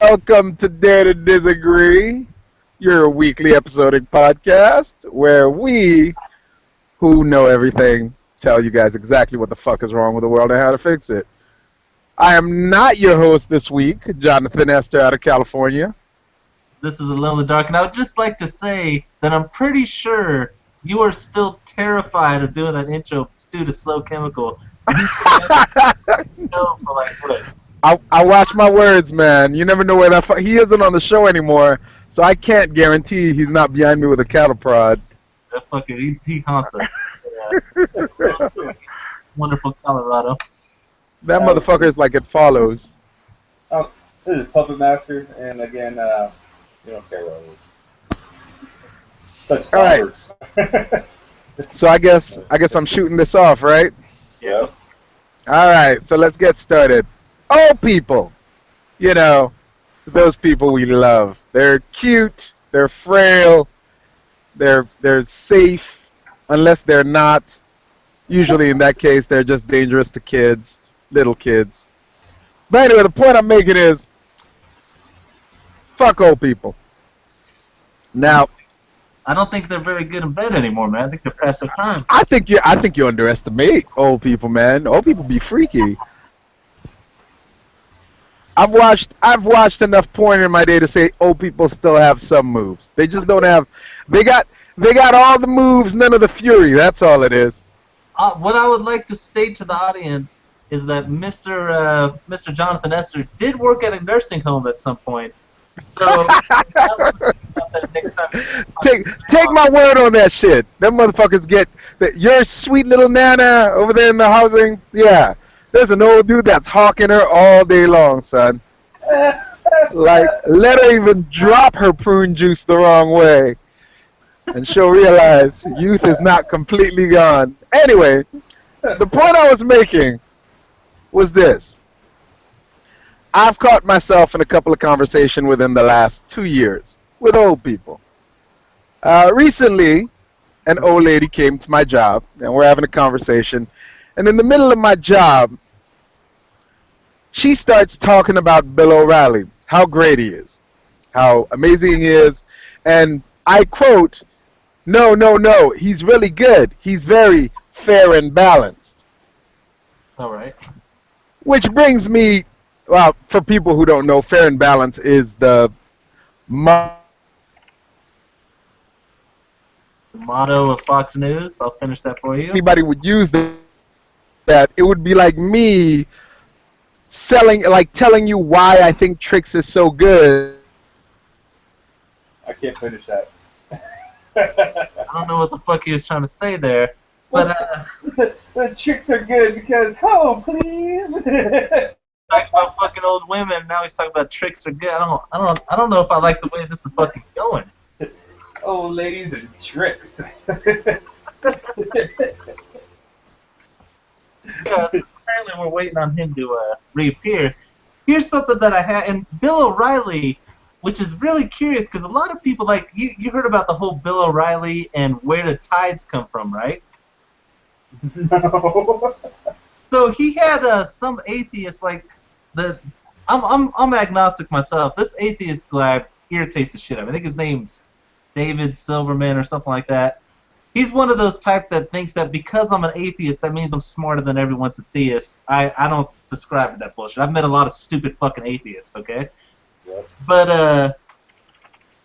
Welcome to Dare to Disagree, your weekly episodic podcast where we, who know everything, tell you guys exactly what the fuck is wrong with the world and how to fix it. I am not your host this week, Jonathan Esther out of California. This is Alone in the Dark, and I would just like to say that I'm pretty sure you are still terrified of doing that intro due to Slow Chemical. No, for like what? I watch my words, man. You never know where he isn't on the show anymore, so I can't guarantee he's not behind me with a cattle prod. That fucking he haunts us. Wonderful Colorado. That motherfucker is like it follows. Oh, this is Puppet Master, and again, you don't care what it is. All right. So I guess I'm shooting this off, right? Yep. All right. So let's get started. Old people, you know, those people we love. They're cute. They're frail. They're safe, unless they're not. Usually, in that case, they're just dangerous to kids, little kids. But anyway, the point I'm making is, fuck old people. Now, I don't think they're very good in bed anymore, man. I think they're past their time. I think you underestimate old people, man. Old people be freaky. I've watched enough porn in my day to say old people still have some moves. They just don't have. They got all the moves, none of the fury. That's all it is. What I would like to state to the audience is that Mr. Jonathan Esther did work at a nursing home at some point. So take my word on that shit. Them motherfuckers get your sweet little nana over there in the housing. Yeah, there's an old dude that's hawking her all day long, son. Like, let her even drop her prune juice the wrong way, and she'll realize youth is not completely gone. Anyway, the point I was making was this. I've caught myself in a couple of conversations within the last 2 years with old people. Recently, an old lady came to my job, and we're having a conversation. And in the middle of my job, she starts talking about Bill O'Reilly, how great he is, how amazing he is. And I quote, no, he's really good. He's very fair and balanced. all right. Which brings me, well, for people who don't know, fair and balanced is the The motto of Fox News. I'll finish that for you. anybody would use that. It would be like me telling you why I think Trix is so good. I can't finish that. I don't know what the fuck he was trying to say there, but The chicks are good because home, please. talking about fucking old women. Now he's talking about tricks are good. I don't know if I like the way this is fucking going. Old ladies and tricks. Yes, apparently we're waiting on him to reappear. Here's something that I had, and Bill O'Reilly, which is really curious because a lot of people, like, you heard about the whole Bill O'Reilly and where the tides come from, right? No. So he had some atheist, like, I'm agnostic myself. This atheist guy irritates the shit out of me. I think his name's David Silverman or something like that. He's one of those type that thinks that because I'm an atheist, that means I'm smarter than everyone's a theist. I don't subscribe to that bullshit. I've met a lot of stupid fucking atheists, okay? Yep. But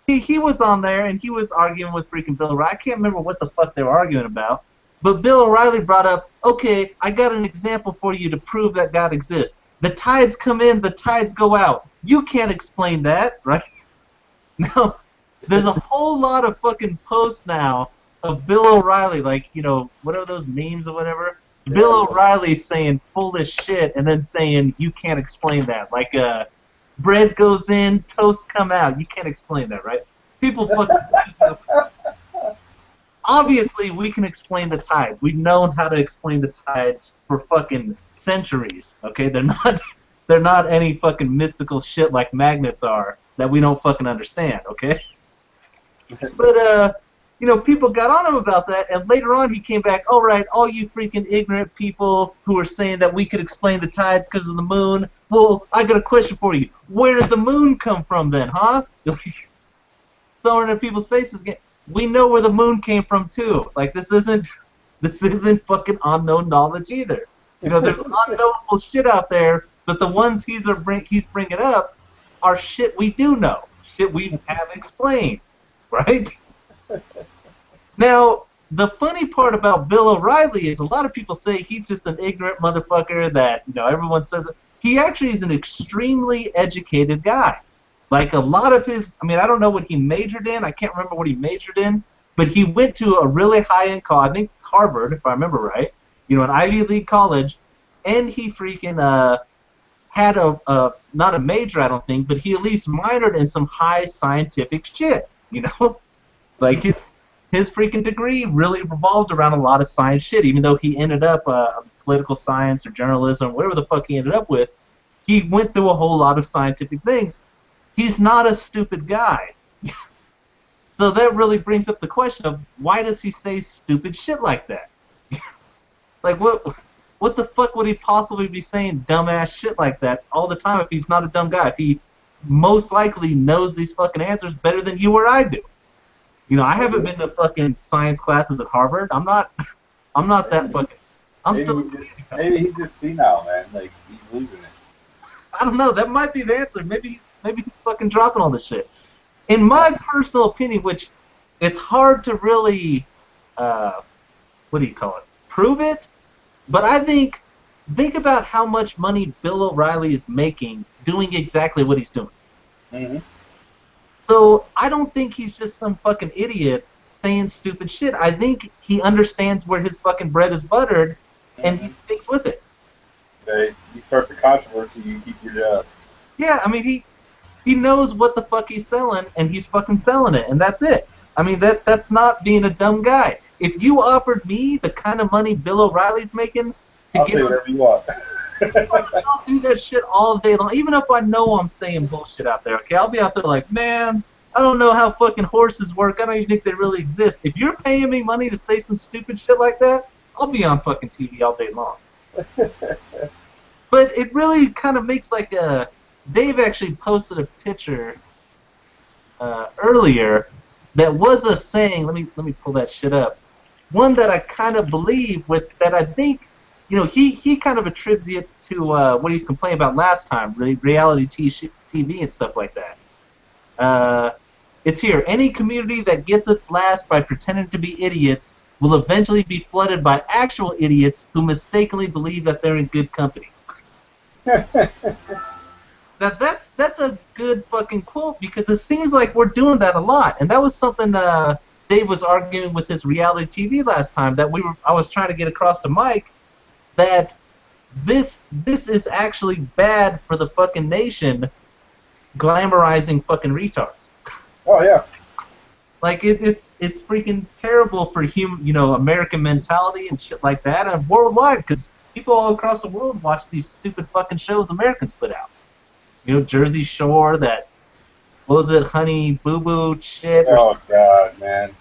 he was on there and he was arguing with freaking Bill O'Reilly. I can't remember what the fuck they were arguing about. But Bill O'Reilly brought up, okay, I got an example for you to prove that God exists. The tides come in, the tides go out. You can't explain that, right? Now, there's a whole lot of fucking posts now of Bill O'Reilly, like, you know, whatever those memes or whatever. Bill O'Reilly saying full of shit and then saying you can't explain that. Like, bread goes in, toast come out. You can't explain that, right? People fucking... Obviously, we can explain the tides. We've known how to explain the tides for fucking centuries. Okay, they're not any fucking mystical shit like magnets are that we don't fucking understand. Okay, but you know, people got on him about that, and later on he came back. All right, all you freaking ignorant people who are saying that we could explain the tides because of the moon. well, I got a question for you. Where did the moon come from then, huh? Throwing it in people's faces again. We know where the moon came from too. Like this isn't fucking unknown knowledge either. You know, there's unknowable shit out there, but the ones he's bringing up are shit we do know, shit we have explained, right? Now, the funny part about Bill O'Reilly is a lot of people say he's just an ignorant motherfucker that, you know, everyone says it. He actually is an extremely educated guy. Like a lot of his, I mean, I don't know what he majored in. I can't remember what he majored in, but he went to a really high-end college, I think Harvard, if I remember right, you know, an Ivy League college, and he freaking had not a major, I don't think, but he at least minored in some high scientific shit, you know? Like his freaking degree really revolved around a lot of science shit, even though he ended up political science or journalism, whatever the fuck he ended up with, he went through a whole lot of scientific things. He's not a stupid guy. So that really brings up the question of why does he say stupid shit like that? Like what the fuck would he possibly be saying dumbass shit like that all the time if he's not a dumb guy? If he most likely knows these fucking answers better than you or I do. You know, I haven't been to fucking science classes at Harvard. I'm not that fucking. Maybe he's just senile, man. Like he's losing it. I don't know. That might be the answer. Maybe he's fucking dropping all this shit. In my personal opinion, which it's hard to really, what do you call it? Prove it. But I think about how much money Bill O'Reilly is making doing exactly what he's doing. Mm-hmm. So I don't think he's just some fucking idiot saying stupid shit. I think he understands where his fucking bread is buttered, and he sticks with it. Okay, you start the controversy, you keep your job. Yeah, I mean he knows what the fuck he's selling, and he's fucking selling it, and that's it. I mean that's not being a dumb guy. If you offered me the kind of money Bill O'Reilly's making I'll say whatever you want. I'll do that shit all day long, even if I know I'm saying bullshit out there, okay? I'll be out there like, man, I don't know how fucking horses work. I don't even think they really exist. If you're paying me money to say some stupid shit like that, I'll be on fucking TV all day long. But it really kind of makes like a... Dave actually posted a picture earlier that was a saying, let me pull that shit up. One that I kind of believe with, that I think, you know, he kind of attributes it to what he's complaining about last time, reality TV and stuff like that. It's here. Any community that gets its last by pretending to be idiots will eventually be flooded by actual idiots who mistakenly believe that they're in good company. That's a good fucking quote because it seems like we're doing that a lot, and that was something Dave was arguing with his reality TV last time that I was trying to get across to Mike. That this is actually bad for the fucking nation, glamorizing fucking retards. Oh yeah. Like it's freaking terrible for American mentality and shit like that, and worldwide because people all across the world watch these stupid fucking shows Americans put out. You know, Jersey Shore, that what was it, Honey Boo Boo shit? Oh god, man.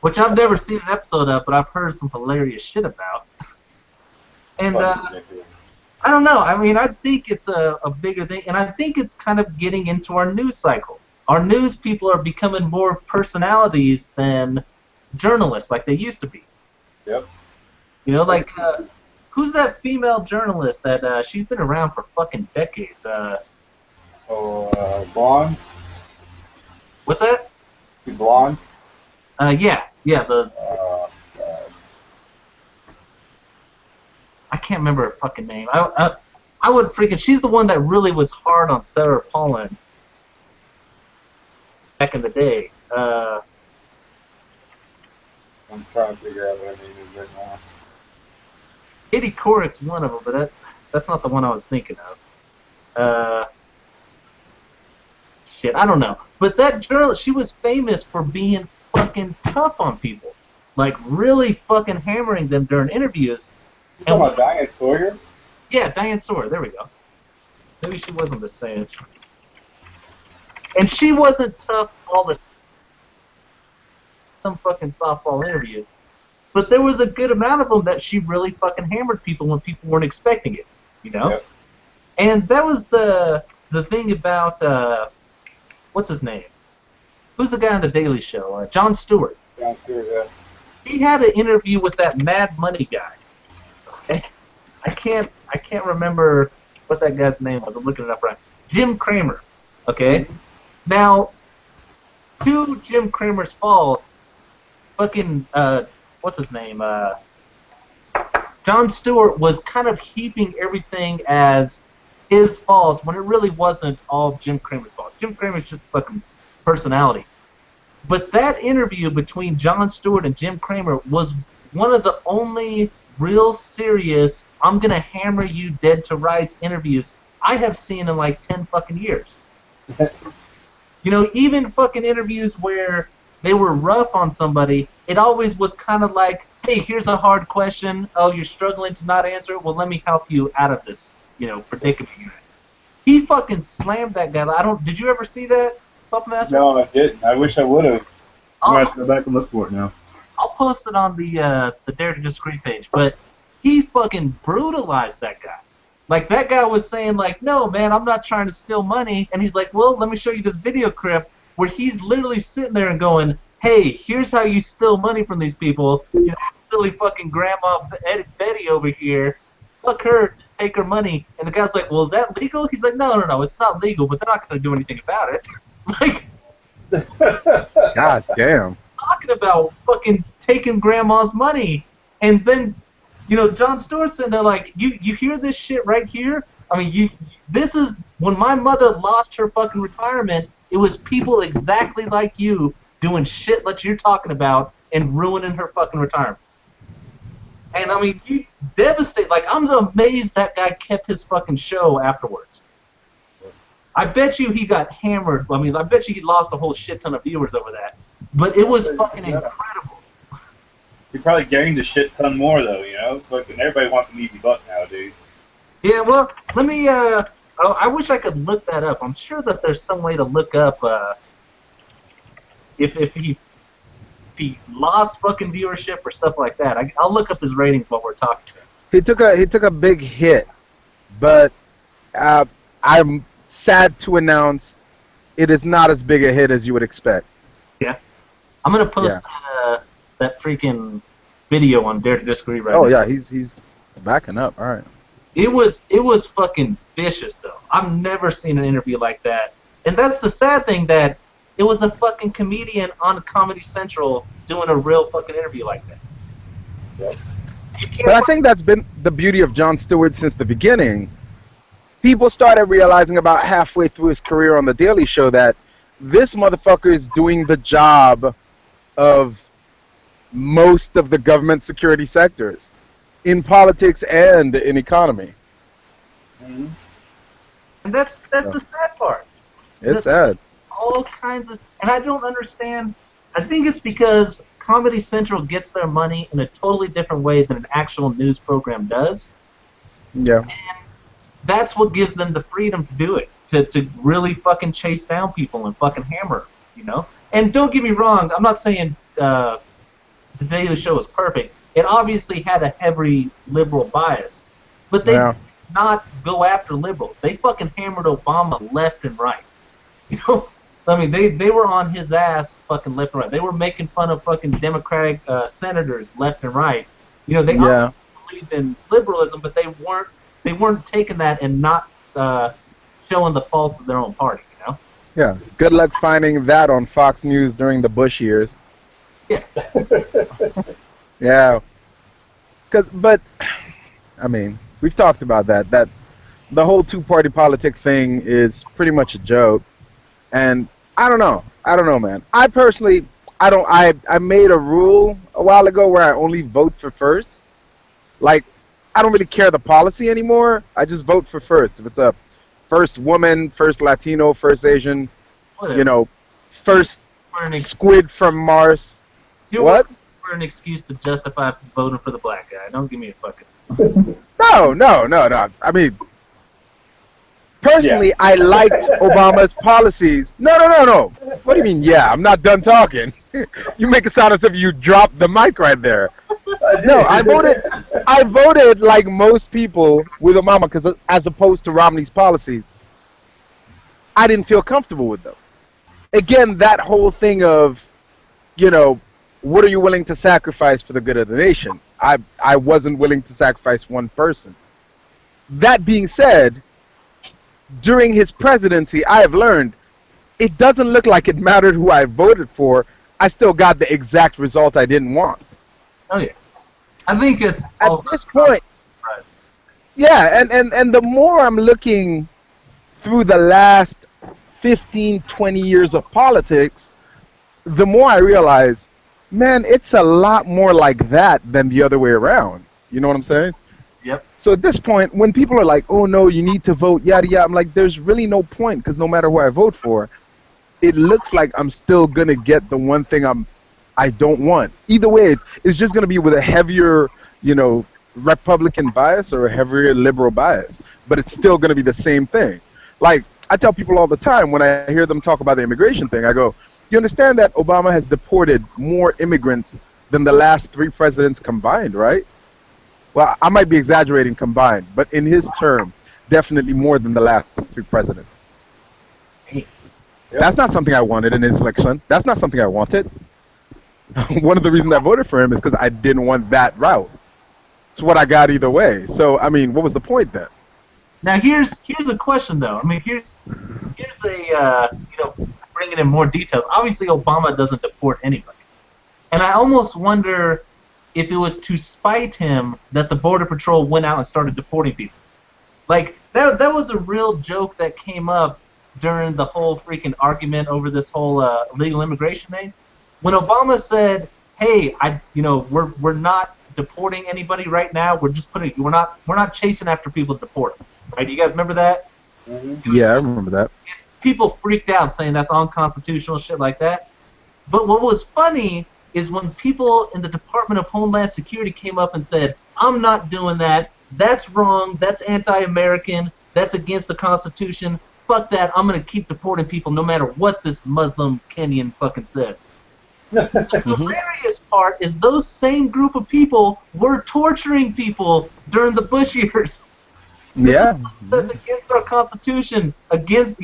Which I've never seen an episode of, but I've heard some hilarious shit about. And I don't know. I mean, I think it's a bigger thing, and I think it's kind of getting into our news cycle. Our news people are becoming more personalities than journalists like they used to be. Yep. You know, like, who's that female journalist that she's been around for fucking decades? Blonde? What's that? She's blonde? Yeah, I can't remember her fucking name. I would freaking... She's the one that really was hard on Sarah Palin back in the day. I'm trying to figure out what her name is right now. Katie Couric's one of them, but that's not the one I was thinking of. Shit, I don't know. But that journalist, she was famous for being fucking tough on people. Like, really fucking hammering them during interviews. You talking about Diane Sawyer? Yeah, Diane Sawyer. There we go. Maybe she wasn't the same. And she wasn't tough all the some fucking softball interviews. But there was a good amount of them that she really fucking hammered people when people weren't expecting it. You know? Yep. And that was the thing about what's his name? Who's the guy on the Daily Show? Jon Stewart. Jon Stewart, yeah. He had an interview with that Mad Money guy. Okay? I can't remember what that guy's name was. I'm looking it up right. Jim Cramer. Okay? Now, to Jim Cramer's fault, fucking what's his name? Jon Stewart was kind of heaping everything as his fault when it really wasn't all Jim Cramer's fault. Jim Cramer's just a fucking personality. But that interview between Jon Stewart and Jim Cramer was one of the only real serious, I'm gonna hammer you dead to rights interviews I have seen in like 10 fucking years. You know, even fucking interviews where they were rough on somebody, it always was kind of like, hey, here's a hard question. Oh, you're struggling to not answer it? Well, let me help you out of this, you know, predicament you're in. He fucking slammed that guy. Did you ever see that, Puppet Master? No, I didn't. I wish I would have. I'm going to have to go back and look for it now. I'll post it on the Dare to Disagree page. But he fucking brutalized that guy. Like, that guy was saying, like, no, man, I'm not trying to steal money. And he's like, well, let me show you this video clip where he's literally sitting there and going, hey, here's how you steal money from these people. You know, silly fucking grandma Betty over here. Fuck her, take her money. And the guy's like, well, is that legal? He's like, no, it's not legal, but they're not going to do anything about it. Like, God damn. talking about fucking taking grandma's money. And then, you know, Jon Stewart's sitting there like, you hear this shit right here? I mean, this is, when my mother lost her fucking retirement, it was people exactly like you doing shit like you're talking about and ruining her fucking retirement. And I mean, he devastated. Like, I'm amazed that guy kept his fucking show afterwards. I bet you he got hammered. I mean, I bet you he lost a whole shit ton of viewers over that. But it was fucking incredible. He probably gained a shit ton more, though, you know? Fucking everybody wants an easy buck nowadays. Yeah, well, let me, I wish I could look that up. I'm sure that there's some way to look up, if he lost fucking viewership or stuff like that. I'll look up his ratings while we're talking. He took a big hit, but I'm sad to announce it is not as big a hit as you would expect. Yeah, I'm gonna post that freaking video on Dare to Disagree right now. Oh yeah, he's backing up. All right. It was fucking vicious though. I've never seen an interview like that, and that's the sad thing, that it was a fucking comedian on Comedy Central doing a real fucking interview like that. Yep. But I think that's been the beauty of Jon Stewart since the beginning. People started realizing about halfway through his career on The Daily Show that this motherfucker is doing the job of most of the government security sectors, in politics and in economy. Mm-hmm. And that's the sad part. It's sad. All kinds of, and I don't understand. I think it's because Comedy Central gets their money in a totally different way than an actual news program does. Yeah. And that's what gives them the freedom to do it, to really fucking chase down people and fucking hammer, you know? And don't get me wrong, I'm not saying The Daily Show is perfect. It obviously had a heavy liberal bias, but they did not go after liberals. They fucking hammered Obama left and right. You know? I mean, they were on his ass fucking left and right. They were making fun of fucking Democratic senators left and right. You know, they obviously believed in liberalism, but they weren't taking that and not showing the faults of their own party, you know? Yeah. Good luck finding that on Fox News during the Bush years. Yeah. Yeah. But, I mean, we've talked about that. That the whole two-party politic thing is pretty much a joke. And I don't know, man. I personally, I made a rule a while ago where I only vote for firsts. Like, I don't really care the policy anymore. I just vote for first. If it's a first woman, first Latino, first Asian, Whatever. you know, first squid from Mars. What? For an excuse to justify voting for the black guy. Don't give me a fucking... No. I mean, personally, I liked Obama's policies. No. What do you mean, yeah? I'm not done talking. You make it sound as if you dropped the mic right there. No, I voted like most people with Obama because as opposed to Romney's policies, I didn't feel comfortable with them. Again, that whole thing of, you know, what are you willing to sacrifice for the good of the nation? I wasn't willing to sacrifice one person. That being said, during his presidency, I have learned it doesn't look like it mattered who I voted for. I still got the exact result I didn't want. Oh yeah, I think it's At this point, yeah, and the more I'm looking through the last 15, 20 years of politics, the more I realize, man, it's a lot more like that than the other way around. You know what I'm saying? Yep. So at this point, when people are like, oh no, you need to vote, yada yada, I'm like, there's really no point, because no matter who I vote for, it looks like I'm still gonna get the one thing I don't want. Either way, it's just gonna be with a heavier, you know, Republican bias or a heavier liberal bias, but it's still gonna be the same thing. Like I tell people all the time when I hear them talk about the immigration thing, I go, you understand that Obama has deported more immigrants than the last 3 presidents combined, right? Well, I might be exaggerating combined, but in his term, definitely more than the last 3 presidents. That's not something I wanted in his election. That's not something I wanted. One of the reasons I voted for him is because I didn't want that route. It's what I got either way. So, I mean, what was the point then? Now here's a question though. I mean, here's a you know, bringing in more details. Obviously, Obama doesn't deport anybody, and I almost wonder if it was to spite him that the Border Patrol went out and started deporting people. Like that was a real joke that came up during the whole freaking argument over this whole illegal immigration thing. When Obama said, "Hey, we're not deporting anybody right now. We're just we're not chasing after people to deport them." Right? Do you guys remember that? Mm-hmm. Yeah, I remember that. People freaked out saying that's unconstitutional, shit like that. But what was funny is when people in the Department of Homeland Security came up and said, "I'm not doing that. That's wrong. That's anti-American. That's against the Constitution. Fuck that. I'm going to keep deporting people no matter what this Muslim Kenyan fucking says." The hilarious part is those same group of people were torturing people during the Bush years. That's against our Constitution, against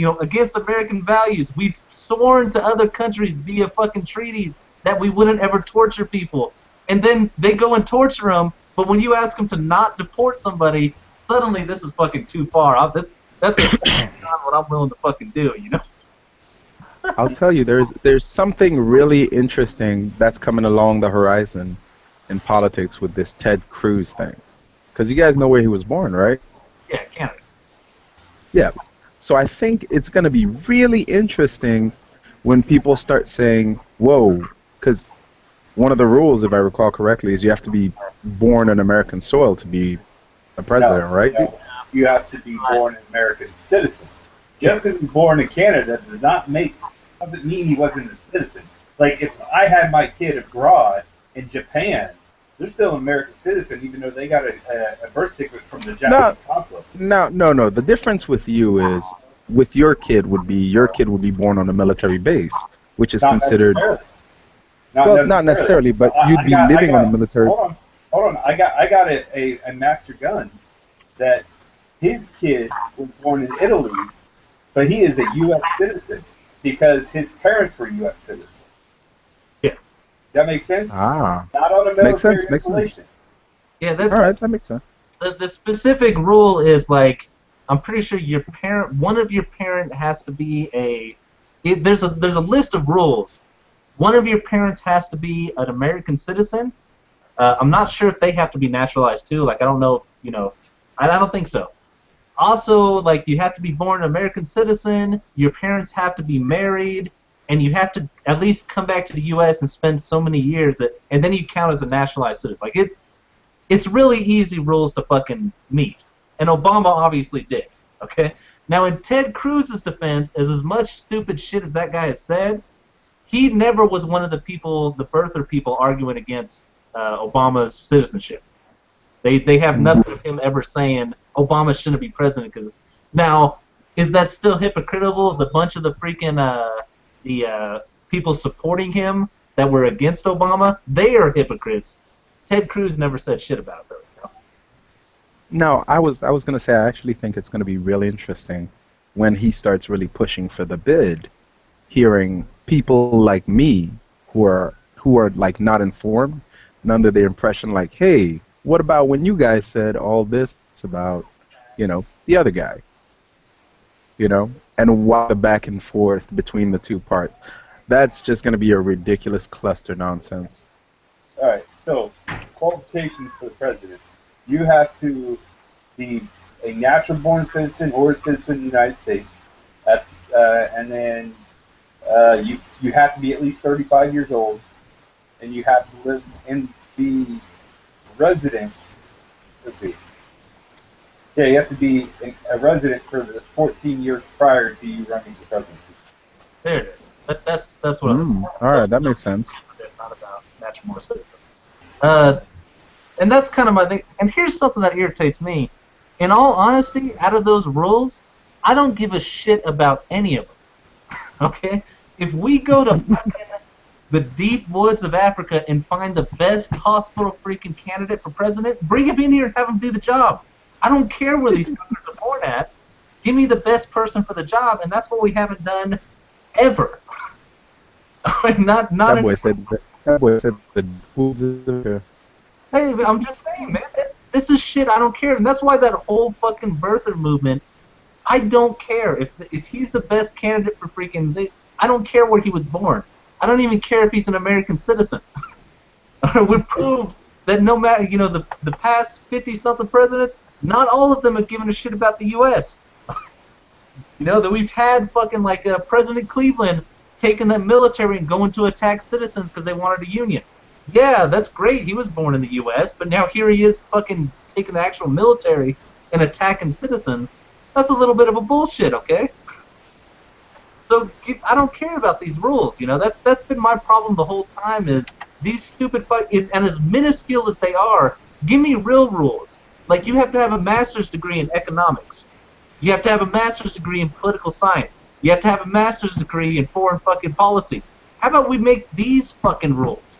American values. We've sworn to other countries via fucking treaties that we wouldn't ever torture people, and then they go and torture them. But when you ask them to not deport somebody, suddenly this is fucking too far. That's not what I'm willing to fucking do, you know. I'll tell you, there's something really interesting that's coming along the horizon in politics with this Ted Cruz thing, because you guys know where he was born, right? Yeah, Canada. Yeah. So I think it's going to be really interesting when people start saying, whoa, because one of the rules, if I recall correctly, is you have to be born on American soil to be a president, right? No. You have to be born an American citizen. Just because he's born in Canada doesn't mean he wasn't a citizen. Like, if I had my kid abroad in Japan, they're still an American citizen, even though they got a birth certificate from the Japanese consulate. No. The difference with you is, with your kid would be born on a military base, which is considered. Not necessarily, but you'd be living on a military. Hold on. I got a master gun that his kid was born in Italy, but he is a U.S. citizen because his parents were U.S. citizens. That makes sense? Ah. Not on a military Makes sense. Yeah, that's all right. That makes sense. The specific rule is like, I'm pretty sure one of your parent has to be there's a list of rules. One of your parents has to be an American citizen. I'm not sure if they have to be naturalized too. Like, I don't know if, I don't think so. Also, like, you have to be born an American citizen, your parents have to be married, and you have to at least come back to the U.S. and spend so many years, and then you count as a naturalized citizen. Like, it's really easy rules to fucking meet, and Obama obviously did. Okay. Now, in Ted Cruz's defense, as much stupid shit as that guy has said, he never was one of the birther people arguing against Obama's citizenship. They have nothing of him ever saying Obama shouldn't be president. Because now, is that still hypocritical? The bunch of the freaking the people supporting him that were against Obama, they are hypocrites. Ted Cruz never said shit about it, though. No, I was gonna say I actually think it's gonna be really interesting when he starts really pushing for the bid, hearing people like me who are like not informed and under the impression like, hey, what about when you guys said all this about, the other guy, and why the back and forth between the two parts. That's just gonna be a ridiculous cluster nonsense. All right. So, qualifications for the president: you have to be a natural-born citizen or a citizen of the United States, and then you have to be at least 35 years old, and you have to live in the resident. Let's see. Yeah, you have to be a resident for the 14 years prior to you running for presidency. There it is. That's what I'm. All right, that makes sense. Not about natural citizen. And that's kind of my thing. And here's something that irritates me. In all honesty, out of those rules, I don't give a shit about any of them. Okay? If we go to fucking the deep woods of Africa and find the best possible freaking candidate for president, bring him in here and have him do the job. I don't care where these fuckers are born at. Give me the best person for the job, and that's what we haven't done ever. not That boy said the woods of Hey, I'm just saying, man. This is shit. I don't care, and that's why that whole fucking birther movement. I don't care if he's the best candidate for freaking. I don't care where he was born. I don't even care if he's an American citizen. We proved that no matter the past 50-something presidents, not all of them have given a shit about the U.S. That we've had fucking like President Cleveland taking the military and going to attack citizens because they wanted a union. Yeah, that's great. He was born in the U.S., but now here he is fucking taking the actual military and attacking citizens. That's a little bit of a bullshit, okay? So I don't care about these rules, That's been my problem the whole time is these stupid and as minuscule as they are, give me real rules. Like you have to have a master's degree in economics. You have to have a master's degree in political science. You have to have a master's degree in foreign fucking policy. How about we make these fucking rules?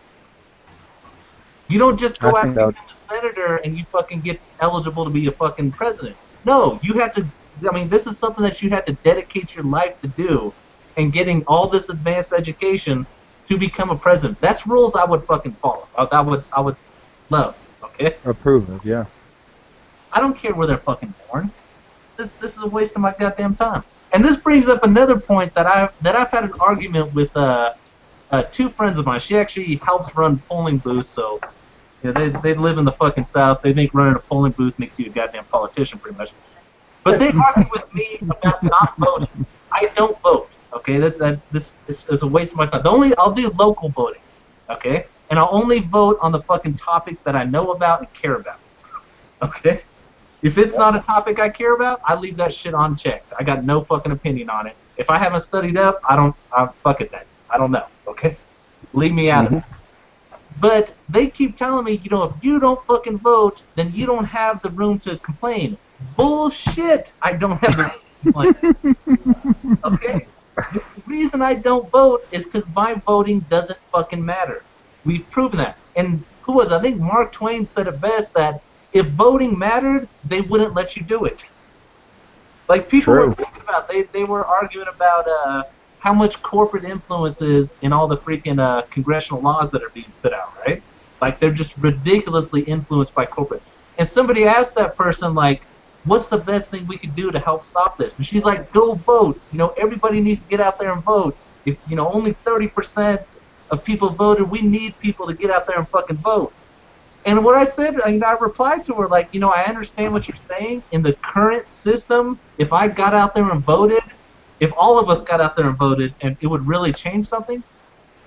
You don't just go out and become a senator and you fucking get eligible to be a fucking president. No, you have to. I mean, this is something that you have to dedicate your life to do, and getting all this advanced education to become a president. That's rules I would fucking follow. I would love. Okay. Approve of, yeah. I don't care where they're fucking born. This is a waste of my goddamn time. And this brings up another point that I've had an argument with two friends of mine. She actually helps run polling booths, so they live in the fucking South. They think running a polling booth makes you a goddamn politician, pretty much. But they argue with me about not voting. I don't vote. Okay, this is a waste of my time. I'll do local voting. Okay, and I'll only vote on the fucking topics that I know about and care about. Okay. If it's not a topic I care about, I leave that shit unchecked. I got no fucking opinion on it. If I haven't studied up, fuck it then. I don't know, okay? Leave me out of it. But they keep telling me, if you don't fucking vote, then you don't have the room to complain. Bullshit! I don't have the room to complain. Okay? The reason I don't vote is because my voting doesn't fucking matter. We've proven that. And I think Mark Twain said it best that if voting mattered, they wouldn't let you do it. Like people were thinking about, they were arguing about how much corporate influence is in all the freaking congressional laws that are being put out, right? Like they're just ridiculously influenced by corporate. And somebody asked that person, like, what's the best thing we could do to help stop this? And she's like, go vote. Everybody needs to get out there and vote. If only 30% of people voted, we need people to get out there and fucking vote. And what I said, I replied to her like, I understand what you're saying. In the current system, if I got out there and voted, if all of us got out there and voted, and it would really change something.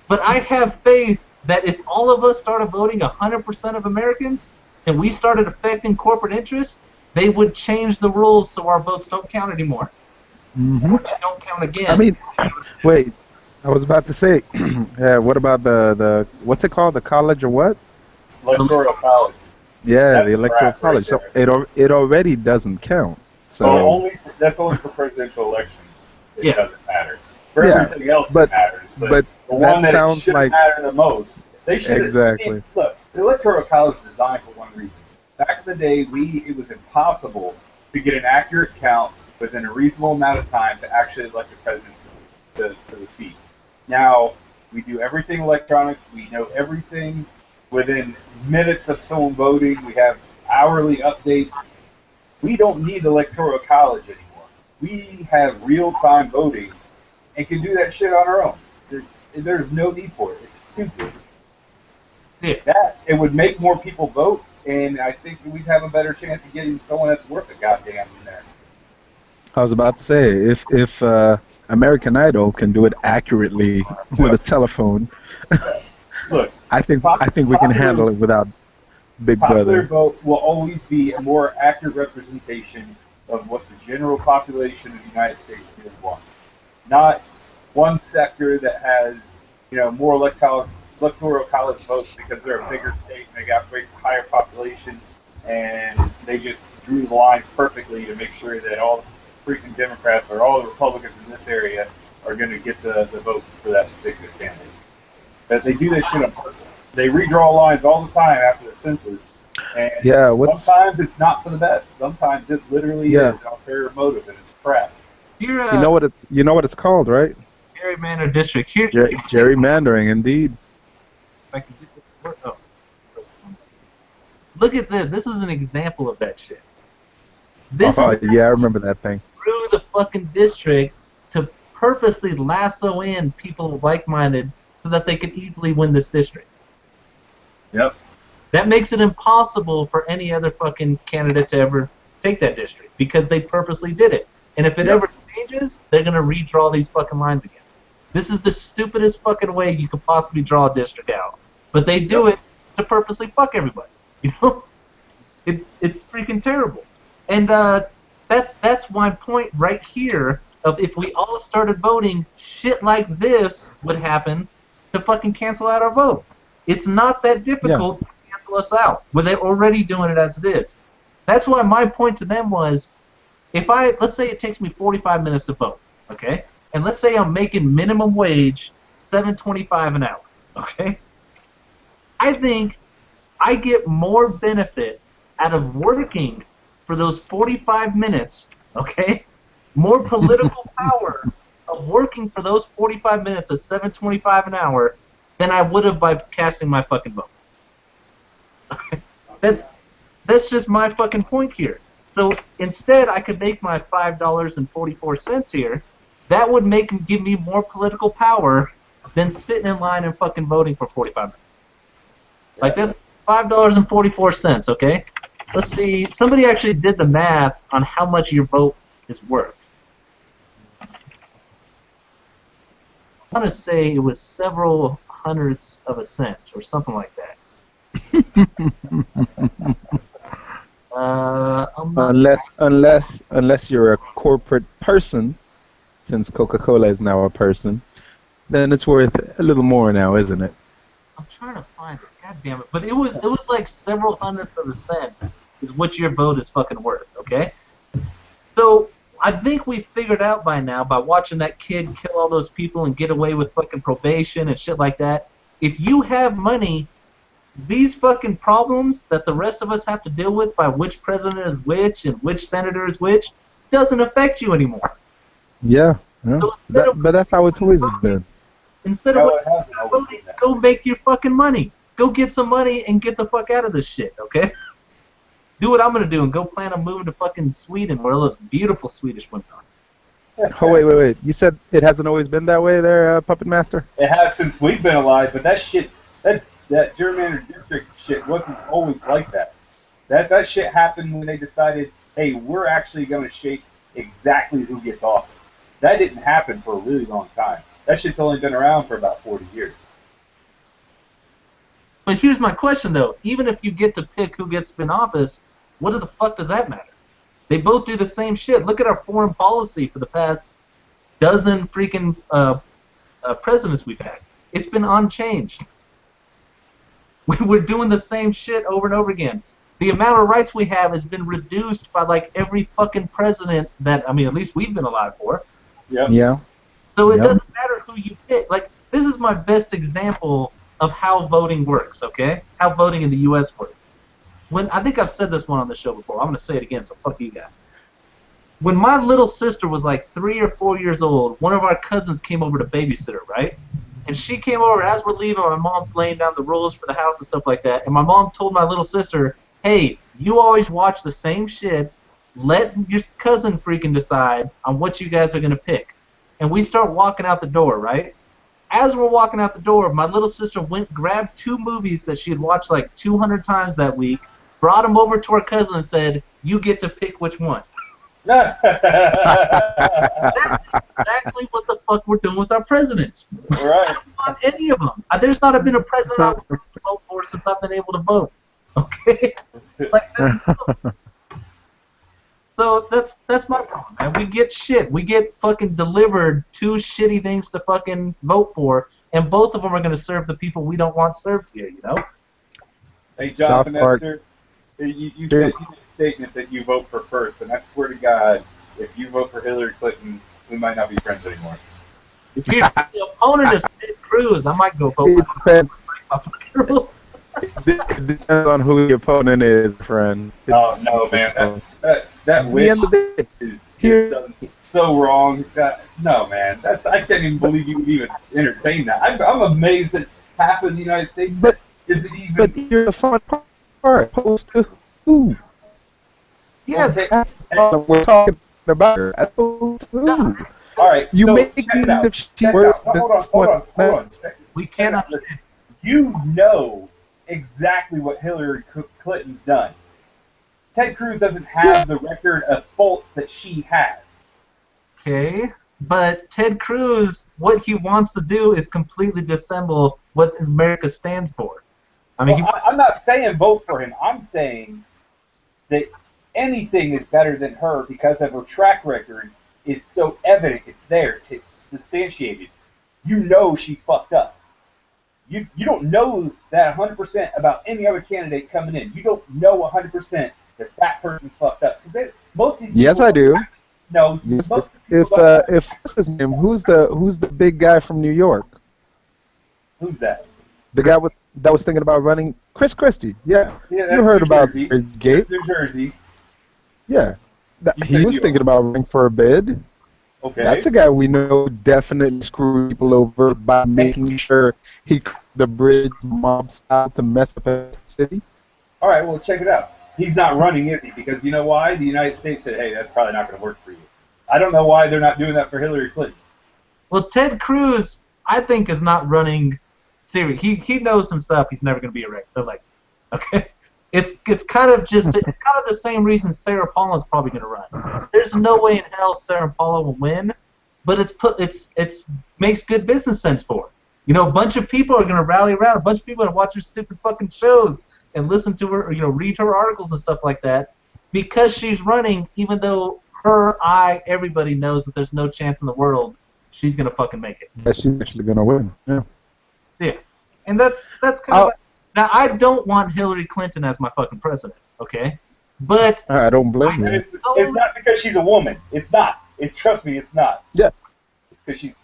But I have faith that if all of us started voting 100% of Americans, and we started affecting corporate interests, they would change the rules so our votes don't count anymore. Mm-hmm. Don't count again. I mean, wait, I was about to say, what about the what's it called, the college or what? Electoral college. Yeah, That's the electoral crap college. right So it already doesn't count. So that's only for presidential elections. It doesn't matter. For Yeah, everything else, but- it matters. But the that one that sounds should like- matter the most, they should Exactly. Look, The Electoral College is designed for one reason. Back in the day, it was impossible to get an accurate count within a reasonable amount of time to actually elect the president to the seat. Now, we do everything electronic. We know everything within minutes of someone voting. We have hourly updates. We don't need the Electoral College anymore. We have real-time voting and can do that shit on our own. There's no need for it. It's stupid. Yeah. It would make more people vote, and I think we'd have a better chance of getting someone that's worth a goddamn in there. I was about to say, if American Idol can do it accurately with a telephone, Look, I think we can handle it without Big popular Brother. vote will always be a more accurate representation of what the general population of the United States really wants. Not one sector that has, more electoral college votes because they're a bigger state and they got higher population, and they just drew the lines perfectly to make sure that all the freaking Democrats or all the Republicans in this area are going to get the votes for that particular candidate. But they do this shit on purpose. They redraw lines all the time after the census, and sometimes it's not for the best. Sometimes it literally is an ulterior motive, and it's crap. You know what it's called, right? Gerrymander district. Gerrymandering, indeed. If I can get this to work. Oh. Look at this. This is an example of that shit. This I is remember that thing. through the fucking district to purposely lasso in people like-minded so that they could easily win this district. Yep. That makes it impossible for any other fucking candidate to ever take that district because they purposely did it. And if it ever changes, they're going to redraw these fucking lines again. This is the stupidest fucking way you could possibly draw a district out. But they do it to purposely fuck everybody. It's freaking terrible. And that's my point right here of if we all started voting, shit like this would happen to fucking cancel out our vote. It's not that difficult to cancel us out, where they're already doing it as it is. That's why my point to them was, let's say it takes me 45 minutes to vote, okay? And let's say I'm making minimum wage $7.25 an hour, okay? I think I get more benefit out of working for those 45 minutes, okay? More political power of working for those 45 minutes at $7.25 an hour than I would have by casting my fucking vote. That's just my fucking point here. So instead, I could make my $5.44 here. That would give me more political power than sitting in line and fucking voting for 45 minutes. Like, that's $5.44, okay? Let's see. Somebody actually did the math on how much your vote is worth. I want to say it was several hundredths of a cent or something like that. Unless you're a corporate person, since Coca-Cola is now a person, then it's worth a little more now, isn't it? I'm trying to find it. God damn it! But it was like several hundredths of a cent is what your vote is fucking worth. Okay. So I think we figured out by now, by watching that kid kill all those people and get away with fucking probation and shit like that, if you have money, these fucking problems that the rest of us have to deal with by which president is which and which senator is which doesn't affect you anymore. Yeah. So but that's how it's always been. Instead of voting, go make your fucking money. Go get some money and get the fuck out of this shit, okay? Do what I'm gonna do and go plan on moving to fucking Sweden where all those beautiful Swedish women are. Oh, wait. You said it hasn't always been that way there, Puppet Master? It has since we've been alive, but that shit, that gerrymander district shit wasn't always like that. That shit happened when they decided, hey, we're actually going to shape exactly who gets office. That didn't happen for a really long time. That shit's only been around for about 40 years. But here's my question, though. Even if you get to pick who gets in office, what the fuck does that matter? They both do the same shit. Look at our foreign policy for the past dozen freaking presidents we've had. It's been unchanged. We're doing the same shit over and over again. The amount of rights we have has been reduced by like every fucking president that, I mean, at least we've been alive for. Yep. Yeah. So it doesn't matter who you pick. Like, this is my best example of how voting works, okay? How voting in the U.S. works. I think I've said this one on the show before. I'm going to say it again, so fuck you guys. When my little sister was like 3 or 4 years old, one of our cousins came over to babysit her, right? And she came over, as we're leaving, my mom's laying down the rules for the house and stuff like that, and my mom told my little sister, hey, you always watch the same shit, let your cousin freaking decide on what you guys are going to pick. And we start walking out the door, right? As we're walking out the door, my little sister grabbed 2 movies that she had watched like 200 times that week, brought them over to her cousin and said, you get to pick which one. That's exactly what the fuck we're doing with our presidents. Right. On any of them. There's not been a president I've been able to vote for since I've been able to vote. Okay? Like, so that's my problem, man. We get shit. We get fucking delivered 2 shitty things to fucking vote for, and both of them are going to serve the people we don't want served here, you know? Hey, Jonathan Esther, you said a statement that you vote for first, and I swear to God, if you vote for Hillary Clinton, we might not be friends anymore. If the opponent is Ted Cruz, I might go vote for him. It depends on who the opponent is, friend. Oh, no, man. That witch is so wrong. No, man. I can't even believe you would even entertain that. I'm amazed that half of the United States isn't even... But you're the fun part. Opposed to who? Yeah, that's what we're talking about. Opposed to who? All right, you so make the shit worse than hold on. We cannot... You know exactly what Hillary Clinton's done. Ted Cruz doesn't have the record of faults that she has. Okay, but Ted Cruz, what he wants to do is completely dissemble what America stands for. I mean, I'm not saying vote for him. I'm saying that anything is better than her because of her track record is so evident. It's there. It's substantiated. You know she's fucked up. You don't know that 100% about any other candidate coming in. You don't know 100% that person's fucked up. Most of these yes, I do. No. Yes, if what's his name? Who's the big guy from New York? Who's that? The guy that was thinking about running, Chris Christie. Yeah, you heard about his gate. New Jersey. Yeah, he was thinking about running for a bid. Okay. That's a guy we know definitely screwed people over by making sure he the bridge mob style to mess up a city. All right, well, check it out. He's not running, is he? Because you know why? The United States said, hey, that's probably not going to work for you. I don't know why they're not doing that for Hillary Clinton. Well, Ted Cruz, I think, is not running. Seriously, he knows himself he's never going to be elected. They're like, okay. It's kind of the same reason Sarah Palin's probably going to run. There's no way in hell Sarah Palin will win, but it's makes good business sense for her. You know, a bunch of people are going to rally around. A bunch of people are going to watch her stupid fucking shows and listen to her, you know, read her articles and stuff like that because she's running, even though everybody knows that there's no chance in the world she's going to fucking make it. That she's actually going to win. Yeah. Yeah. And that's kind of... Now, I don't want Hillary Clinton as my fucking president, okay? But... I don't blame you. It's not because she's a woman. It's not. Trust me, it's not. Yeah. It's because she's...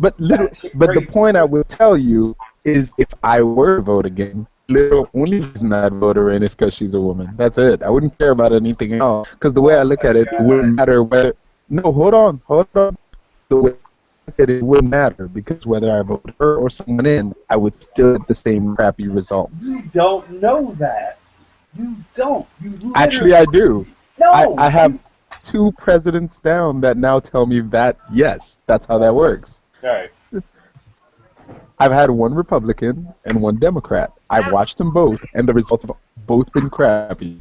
But the point I will tell you is if I were to vote again, the only reason I'd vote her in is because she's a woman. That's it. I wouldn't care about anything else. Because the way I look at it, it wouldn't matter whether... No, hold on. The way I look at it wouldn't matter because whether I vote her or someone in, I would still get the same crappy results. You don't know that. You don't. You actually, I do. No. I have 2 presidents down that now tell me that, yes, that's how that works. All right. I've had 1 Republican and 1 Democrat. I've watched them both, and the results have both been crappy.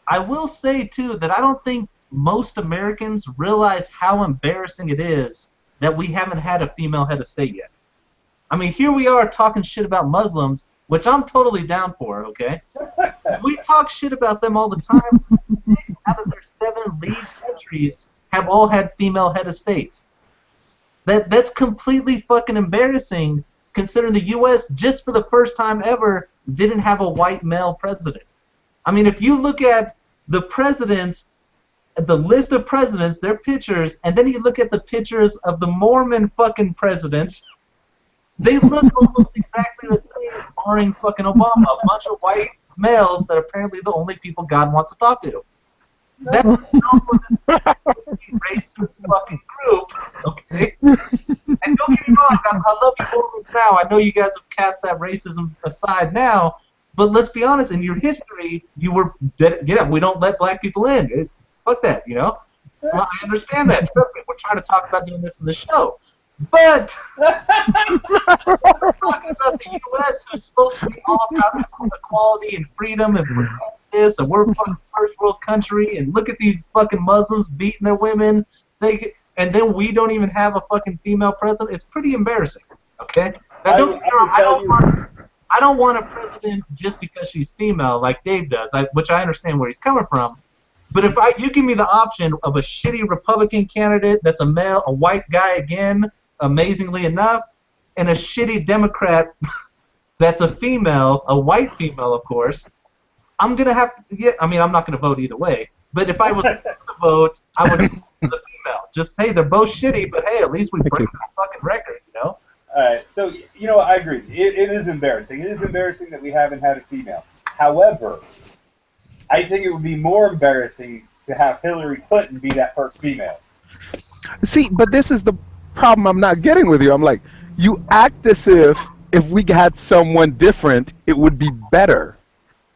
I will say, too, that I don't think most Americans realize how embarrassing it is that we haven't had a female head of state yet. I mean, here we are talking shit about Muslims, which I'm totally down for, okay? We talk shit about them all the time. 6 out of their 7 lead countries have all had female head of states. That's completely fucking embarrassing, considering the U.S. just for the first time ever didn't have a white male president. I mean, if you look at the presidents, the list of presidents, their pictures, and then you look at the pictures of the Mormon fucking presidents, They look almost exactly the same, barring fucking Obama. A bunch of white males that are apparently the only people God wants to talk to. That's a racist fucking group, okay? And don't get me wrong, I love you Mormons now. I know you guys have cast that racism aside now, but let's be honest, in your history, you were we don't let black people in. Fuck that, you know? Well, I understand that. We're trying to talk about doing this in the show. But we're talking about the U.S., who's supposed to be all about equality and freedom and this, and we're a fucking first world country, and look at these fucking Muslims beating their women, and then we don't even have a fucking female president. It's pretty embarrassing. Okay, now I don't want a president just because she's female, like Dave does, which I understand where he's coming from. But if you give me the option of a shitty Republican candidate that's a male, a white guy again, amazingly enough, and a shitty Democrat that's a female, a white female, of course, I'm gonna have to. I mean, I'm not gonna vote either way. But if I was to vote, I would vote for the female. Just say they're both shitty, but hey, at least we break the fucking record, you know? All right, so you know, I agree. It is embarrassing. It is embarrassing that we haven't had a female. However, I think it would be more embarrassing to have Hillary Clinton be that first female. See, but this is the problem I'm not getting with you. I'm like, you act as if we had someone different, it would be better.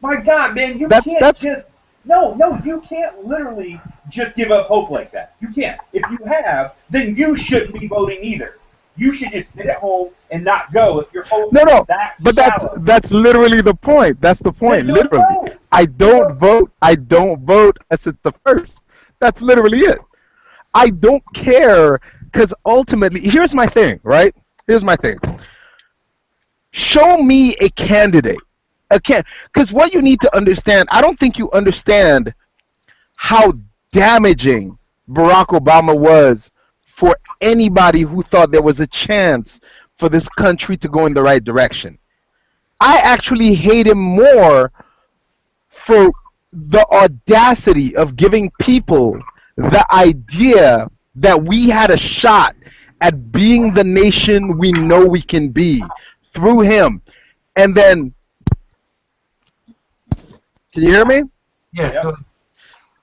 My God, man, you can't just... No, you can't literally just give up hope like that. You can't. If you have, then you shouldn't be voting either. You should just sit at home and not go if you're hoping that but shallow. that's literally the point. That's the point. Literally. Vote. I don't vote unless it's the first. That's literally it. I don't care, because ultimately, here's my thing, right? Here's my thing. Show me a candidate. Because what you need to understand, I don't think you understand how damaging Barack Obama was for anybody who thought there was a chance for this country to go in the right direction. I actually hate him more for the audacity of giving people the idea that we had a shot at being the nation we know we can be through him. And then, can you hear me? Yeah.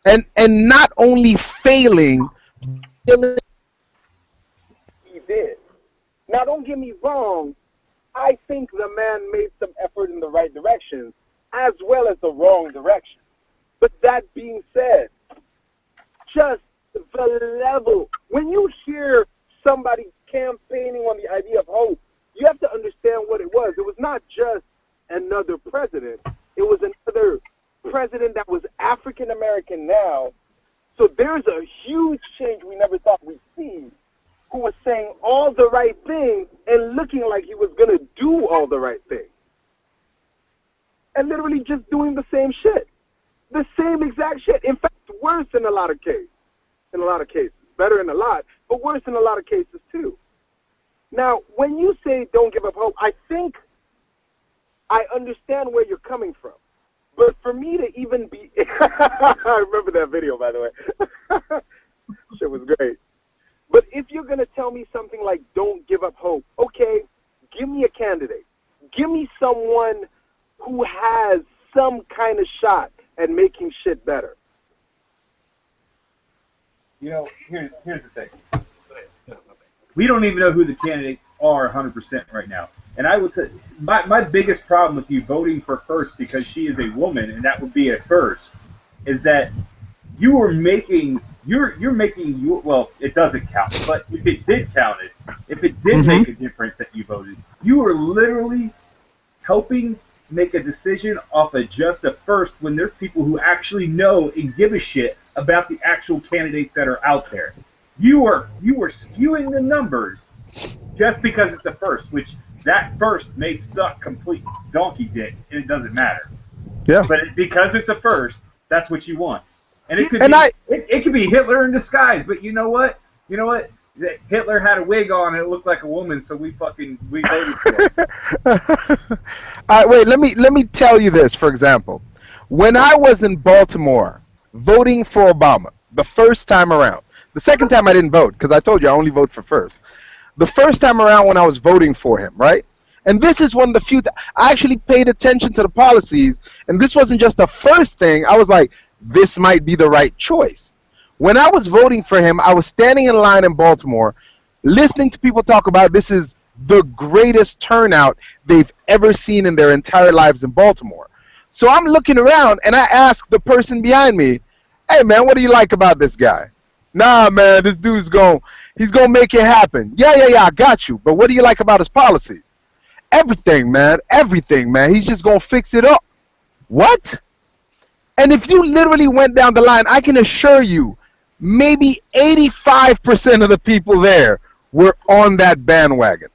And not only failing, he did. Now, don't get me wrong. I think the man made some effort in the right direction, as well as the wrong direction. But that being said, just the level. When you hear somebody campaigning on the idea of hope, you have to understand what it was. It was not just another president. It was another president that was African American now. So there's a huge change we never thought we'd see, who was saying all the right things and looking like he was going to do all the right things. And literally just doing the same shit. The same exact shit. In fact, worse in a lot of cases. In a lot of cases. Better in a lot, but worse in a lot of cases too. Now, when you say don't give up hope, I think I understand where you're coming from. But for me to even be... I remember that video, by the way. Shit was great. But if you're going to tell me something like don't give up hope, okay, give me a candidate. Give me someone who has some kind of shot at making shit better. You know, here's the thing. We don't even know who the candidates are 100% right now. And I would say my biggest problem with you voting for first because she is a woman, and that would be a first, is that you are making well, it doesn't count, but if it did count it, if it did make a difference that you voted, you are literally helping make a decision off of just a first when there's people who actually know and give a shit about the actual candidates that are out there. You are skewing the numbers just because it's a first, which that first may suck complete donkey dick, and it doesn't matter. Yeah. But because it's a first, that's what you want. And it could be Hitler in disguise, but you know what? Hitler had a wig on and it looked like a woman, so we voted for it. Wait, let me tell you this, for example. When I was in Baltimore voting for Obama the first time around, the second time I didn't vote because I told you I only vote for first. the first time around when I was voting for him, right? And this is one of the few I actually paid attention to the policies, and this wasn't just the first thing. I was like, this might be the right choice. When I was voting for him, I was standing in line in Baltimore, listening to people talk about this is the greatest turnout they've ever seen in their entire lives in Baltimore. So I'm looking around, and I ask the person behind me, hey, man, what do you like about this guy? Nah, man, this dude's he's going to make it happen. Yeah, I got you. But what do you like about his policies? Everything, man. Everything, man. He's just going to fix it up. What? And if you literally went down the line, I can assure you, maybe 85% of the people there were on that bandwagon.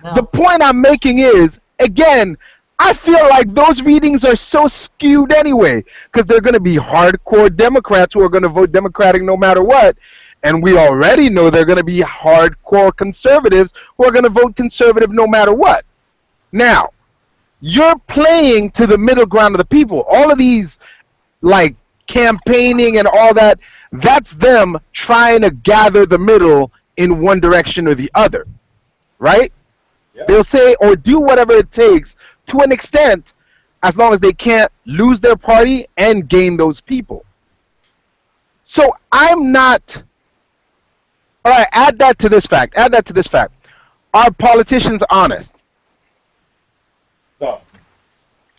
No. The point I'm making is, again, I feel like those readings are so skewed anyway, because they're going to be hardcore Democrats who are going to vote Democratic no matter what, and we already know they're going to be hardcore conservatives who are going to vote conservative no matter what. Now, you're playing to the middle ground of the people. All of these, like, campaigning and all that, that's them trying to gather the middle in one direction or the other, right? Yeah. They'll say or do whatever it takes to an extent, as long as they can't lose their party and gain those people. So I'm not... All right, add that to this fact. Add that to this fact. Are politicians honest? So,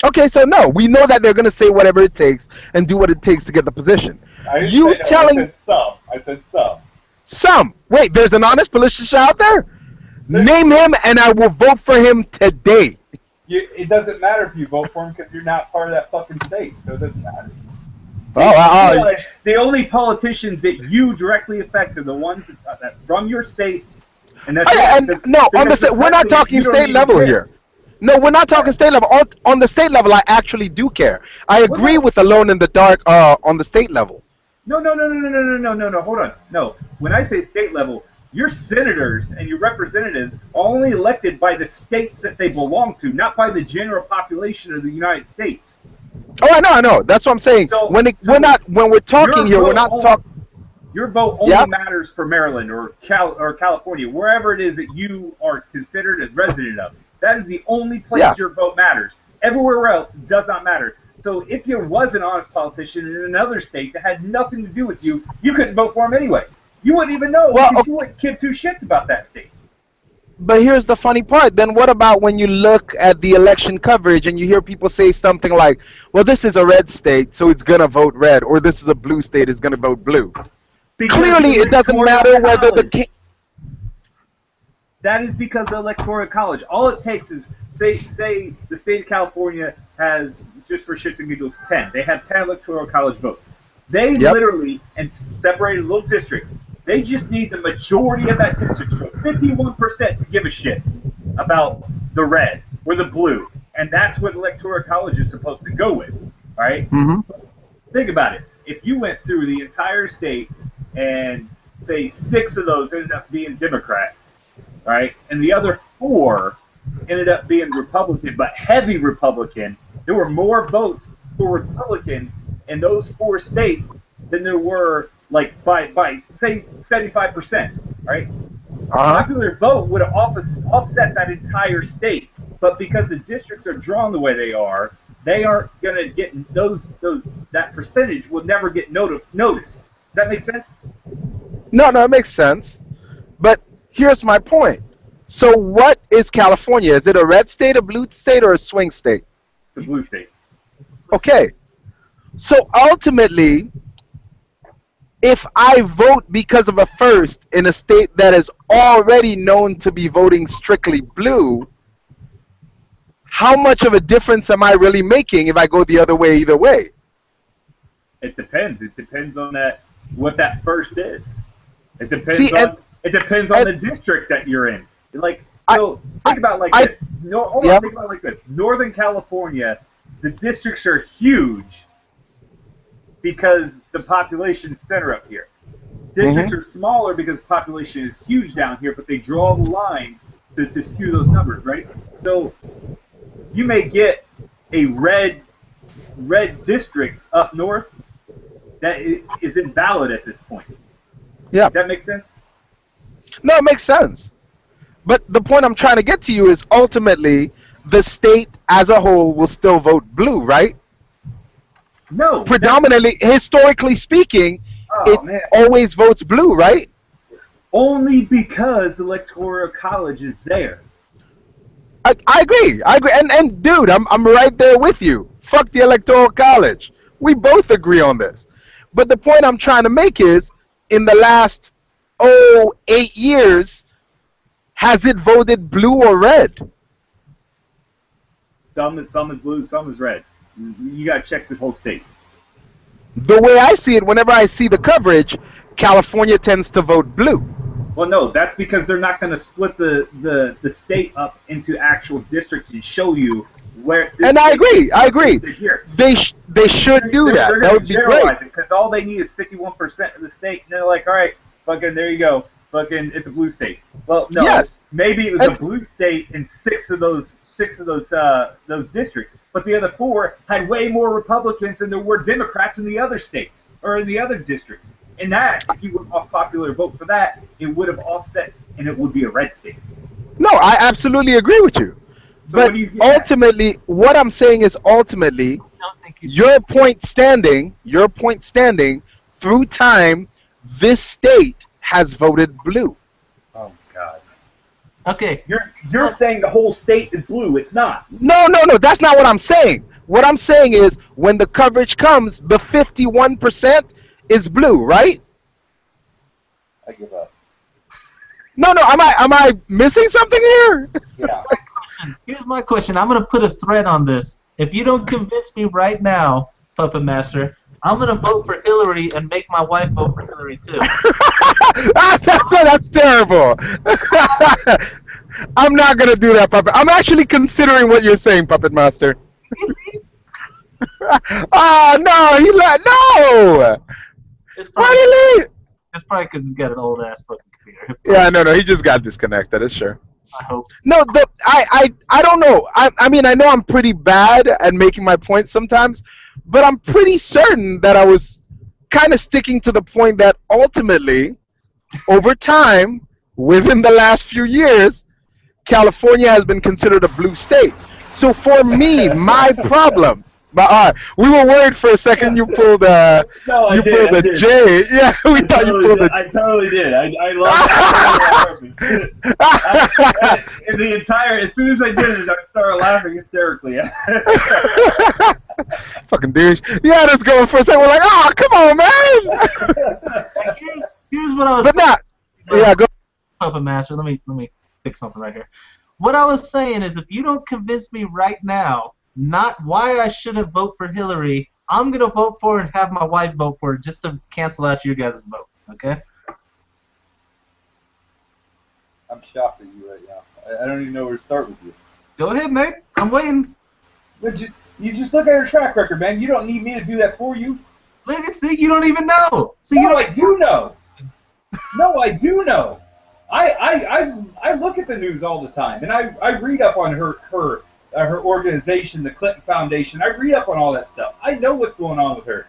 Okay, so no. We know that they're going to say whatever it takes and do what it takes to get the position. I didn't You say that. telling... I said some. I said some. Some. Wait, there's an honest politician out there? Name him and I will vote for him today. It doesn't matter if you vote for him because you're not part of that fucking state, so it doesn't matter. The only politicians that you directly affect are the ones that from your state. And that's we're not talking state level here. No, we're not talking state level. On the state level, I actually do care. I agree with Alone in the Dark on the state level. No. Hold on. No, when I say state level, your senators and your representatives are only elected by the states that they belong to, not by the general population of the United States. Oh, I know. That's what I'm saying. When we're talking here, we're not talking. Your vote only matters for Maryland or California, wherever it is that you are considered a resident of. That is the only place your vote matters. Everywhere else does not matter. So if you was an honest politician in another state that had nothing to do with you, you couldn't vote for him anyway. You wouldn't even know because you wouldn't give two shits about that state. But here's the funny part. Then what about when you look at the election coverage and you hear people say something like, well, this is a red state, so it's going to vote red, or this is a blue state, it's going to vote blue. Because clearly, it doesn't matter whether the... That is because of the Electoral College. All it takes is, say the state of California has, just for shits and giggles, 10. They have 10 Electoral College votes. They literally, and separated little districts, they just need the majority of that district, so 51% to give a shit about the red or the blue. And that's what Electoral College is supposed to go with, all right? Mm-hmm. Think about it. If you went through the entire state and, say, 6 of those ended up being Democrat, right, and the other 4 ended up being Republican, but heavy Republican, there were more votes for Republican in those 4 states than there were, like, by say, 75%, right? Popular vote would have offset that entire state, but because the districts are drawn the way they aren't going to get that percentage will never get noticed. Does that make sense? No, it makes sense. But here's my point. So what is California? Is it a red state, a blue state, or a swing state? The blue state. Okay. So ultimately, if I vote because of a first in a state that is already known to be voting strictly blue, how much of a difference am I really making if I go the other way either way? It depends. It depends on what that first is. It depends on the district that you're in. Like, think about it like this. Think about it like this. Northern California, the districts are huge because the population is thinner up here. Districts are smaller because the population is huge down here, but they draw the lines to skew those numbers, right? So you may get a red district up north that is invalid at this point. Yeah. Does that make sense? No, it makes sense. But the point I'm trying to get to you is ultimately the state as a whole will still vote blue, right? No. Predominantly, historically speaking, Oh, it man. always votes blue, right? Only because the Electoral College is there. I agree. And dude, I'm right there with you. Fuck the Electoral College. We both agree on this. But the point I'm trying to make is, in the last 8 years, has it voted blue or red? Some is blue, some is red. You gotta check the whole state. The way I see it, whenever I see the coverage, California tends to vote blue. Well, no, that's because they're not going to split the state up into actual districts and show you where. And I agree. They should do that. That would be great. Because all they need is 51% of the state, and they're like, all right, fucking, there you go, fucking, it's a blue state. Well, no, yes. Maybe it was a blue state in six of those districts, but the other 4 had way more Republicans than there were Democrats in the other states or in the other districts. And that, if you would off popular vote for that, it would have offset, and it would be a red state. No, I absolutely agree with you. So but ultimately, what I'm saying is ultimately, your point standing, through time, this state has voted blue. Oh, God. Okay. You're saying the whole state is blue. It's not. No, that's not what I'm saying. What I'm saying is, when the coverage comes, the 51% is blue, right? I give up. No, am I missing something here? Yeah. Here's my question. I'm gonna put a threat on this. If you don't convince me right now, Puppet Master, I'm gonna vote for Hillary and make my wife vote for Hillary too. That's terrible. I'm not gonna do that, Puppet. I'm actually considering what you're saying, Puppet Master. No. Why did he leave? It's probably because he's got an old ass fucking computer. Yeah, no, he just got disconnected. That's sure. I hope. No, I don't know. I mean, I know I'm pretty bad at making my points sometimes, but I'm pretty certain that I was kind of sticking to the point that ultimately, over time, within the last few years, California has been considered a blue state. So for me, my problem. But we were worried for a second. You pulled the J. Yeah, we thought you pulled the. I totally did. I love it. In the entire, as soon as I did it, I started laughing hysterically. Fucking douche. Yeah, that's going for a second. We're like, oh, come on, man. Here's what I was. But not. Yeah, go. Puppet Master, let me fix something right here. What I was saying is, if you don't convince me right now, not why I shouldn't vote for Hillary, I'm gonna vote for her and have my wife vote for her just to cancel out your guys' vote. Okay? I'm shocked at you right now. I don't even know where to start with you. Go ahead, mate. I'm waiting. But you just look at her track record, man. You don't need me to do that for you. Look at see, you don't even know. See, no, I do know. No, I do know. I look at the news all the time, and I read up on her organization, the Clinton Foundation. I read up on all that stuff. I know what's going on with her.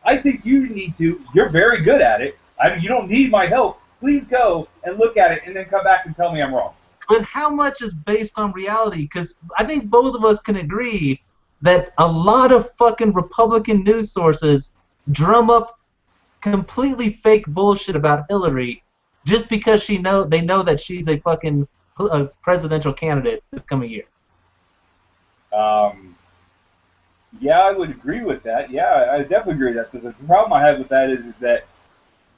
I think you need to. You're very good at it. You don't need my help. Please go and look at it, and then come back and tell me I'm wrong. But how much is based on reality? Because I think both of us can agree that a lot of fucking Republican news sources drum up completely fake bullshit about Hillary just because they know that she's a fucking presidential candidate this coming year. Yeah, I would agree with that. Yeah, I definitely agree with that. Because the problem I have with that is that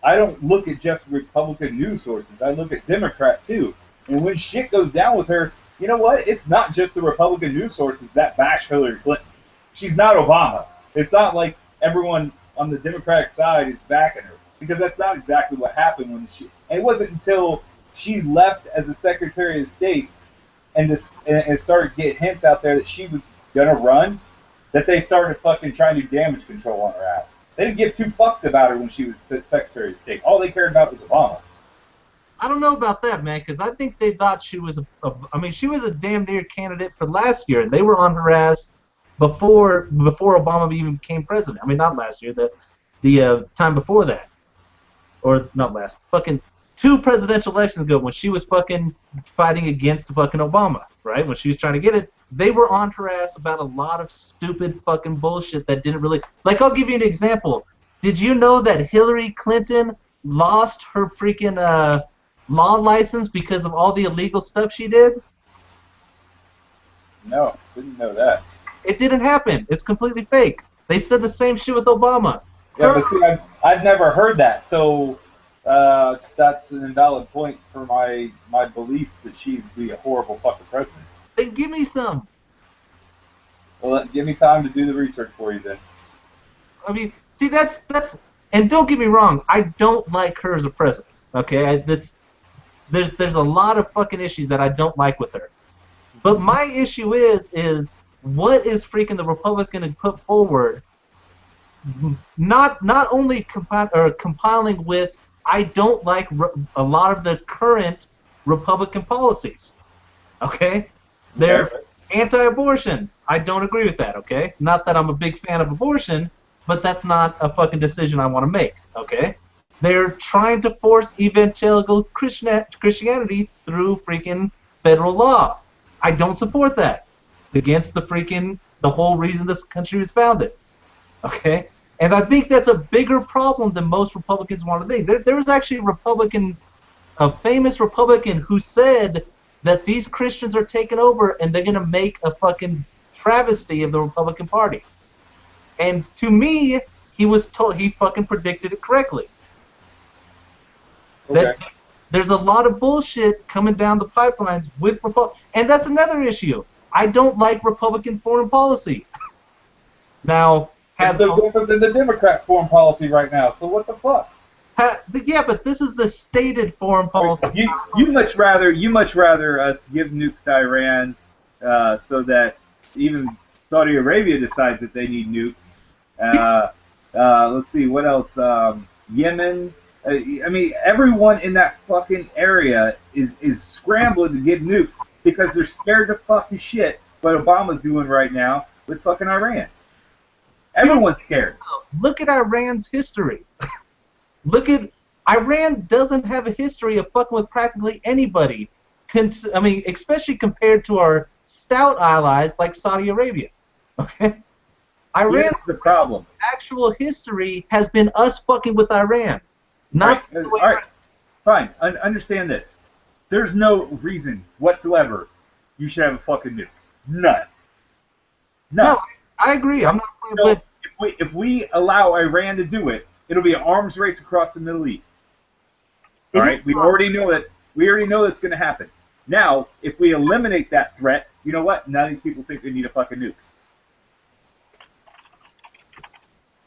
I don't look at just Republican news sources. I look at Democrat too. And when shit goes down with her, you know what? It's not just the Republican news sources that bash Hillary Clinton. She's not Obama. It's not like everyone on the Democratic side is backing her. Because that's not exactly what happened when and it wasn't until she left as the Secretary of State and started getting hints out there that she was going to run, that they started fucking trying to do damage control on her ass. They didn't give 2 fucks about her when she was Secretary of State. All they cared about was Obama. I don't know about that, man, because I think they thought she was she was a damn near candidate for last year, and they were on her ass before Obama even became president. I mean, not last year, the time before that. Or not last, fucking 2 presidential elections ago, when she was fucking fighting against fucking Obama, right? When she was trying to get it, they were on her ass about a lot of stupid fucking bullshit that didn't really... Like, I'll give you an example. Did you know that Hillary Clinton lost her freaking law license because of all the illegal stuff she did? No, didn't know that. It didn't happen. It's completely fake. They said the same shit with Obama. Yeah, but see, I've never heard that, so that's an invalid point for my beliefs that she'd be a horrible fucking president. Then give me some. Well, give me time to do the research for you then. I mean, see, that's and don't get me wrong, I don't like her as a president. Okay, there's a lot of fucking issues that I don't like with her. But my issue is what is freaking the Republicans going to put forward? Not only compiling with, I don't like a lot of the current Republican policies. Okay, they're anti-abortion. I don't agree with that. Okay, not that I'm a big fan of abortion, but that's not a fucking decision I want to make. Okay, they're trying to force evangelical Christianity through freaking federal law. I don't support that. It's against the whole reason this country was founded. Okay? And I think that's a bigger problem than most Republicans want to think. There was actually a famous Republican who said that these Christians are taking over and they're going to make a fucking travesty of the Republican Party. And to me, he fucking predicted it correctly. Okay. That there's a lot of bullshit coming down the pipelines with and that's another issue. I don't like Republican foreign policy. Now, it's no different than the Democrat foreign policy right now. So what the fuck? Yeah, but this is the stated foreign policy. You much rather us give nukes to Iran so that even Saudi Arabia decides that they need nukes. Let's see, what else? Yemen. I mean, everyone in that fucking area is scrambling to get nukes because they're scared to fucking shit what Obama's doing right now with fucking Iran. Everyone's scared. Look at Iran's history. Iran doesn't have a history of fucking with practically anybody. I mean, especially compared to our stout allies like Saudi Arabia. Okay? Iran's the problem. Actual history has been us fucking with Iran. Not all right. Fine. Understand this. There's no reason whatsoever you should have a fucking nuke. None. No, I agree. I'm not saying, so but if we allow Iran to do it, it'll be an arms race across the Middle East. All right. We already know that. We already know that's going to happen. Now, if we eliminate that threat, you know what? Now these people think they need a fucking nuke.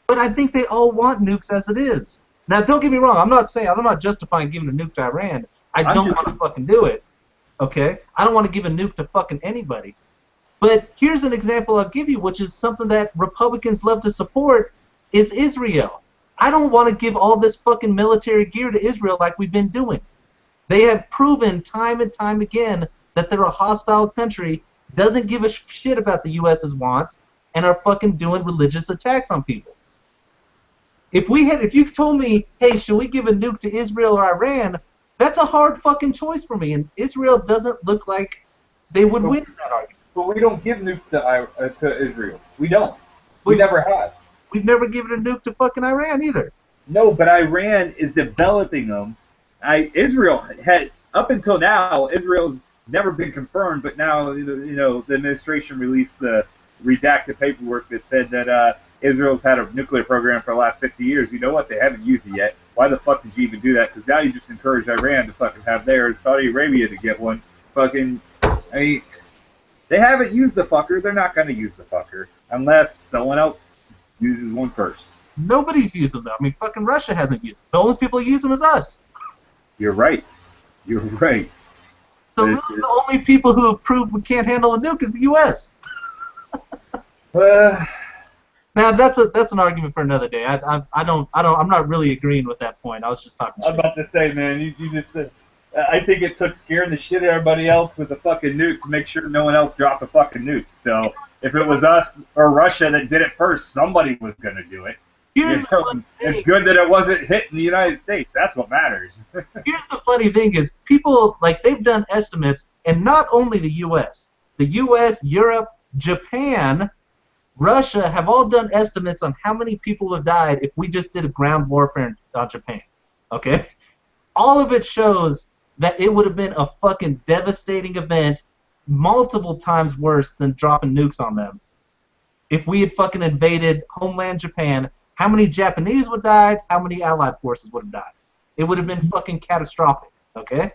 But I think they all want nukes as it is. Now, don't get me wrong. I'm not justifying giving a nuke to Iran. I don't want to fucking do it. Okay? I don't want to give a nuke to fucking anybody. But here's an example I'll give you, which is something that Republicans love to support, is Israel. I don't want to give all this fucking military gear to Israel like we've been doing. They have proven time and time again that they're a hostile country, doesn't give a shit about the U.S.'s wants, and are fucking doing religious attacks on people. If you told me, hey, should we give a nuke to Israel or Iran, that's a hard fucking choice for me, and Israel doesn't look like they would win that argument. But we don't give nukes to Israel. We don't. We never have. We've never given a nuke to fucking Iran either. No, but Iran is developing them. Israel had, up until now, Israel's never been confirmed, but now, the administration released the redacted paperwork that said that Israel's had a nuclear program for the last 50 years. You know what? They haven't used it yet. Why the fuck did you even do that? Because now you just encourage Iran to fucking have theirs, Saudi Arabia to get one. Fucking, they haven't used the fucker. They're not going to use the fucker unless someone else uses one first. Nobody's used them, though. I mean, fucking Russia hasn't used them. The only people who use them is us. You're right. You're right. So really the only people who have proved we can't handle a nuke is the U.S. Now that's an argument for another day. I'm not really agreeing with that point. I was just talking shit. I'm about to say, man, you just said. I think it took scaring the shit out of everybody else with the fucking nuke to make sure no one else dropped a fucking nuke. So if it was us or Russia that did it first, somebody was gonna do it. Here's You the know, funny it's thing. good that it wasn't hitting the United States. That's what matters. Here's the funny thing is people, like, they've done estimates, and not only the U.S., Europe, Japan, Russia have all done estimates on how many people have died if we just did a ground warfare on Japan. Okay? All of it shows that it would have been a fucking devastating event, multiple times worse than dropping nukes on them. If we had fucking invaded homeland Japan, how many Japanese would have died? How many Allied forces would have died? It would have been fucking catastrophic. Okay?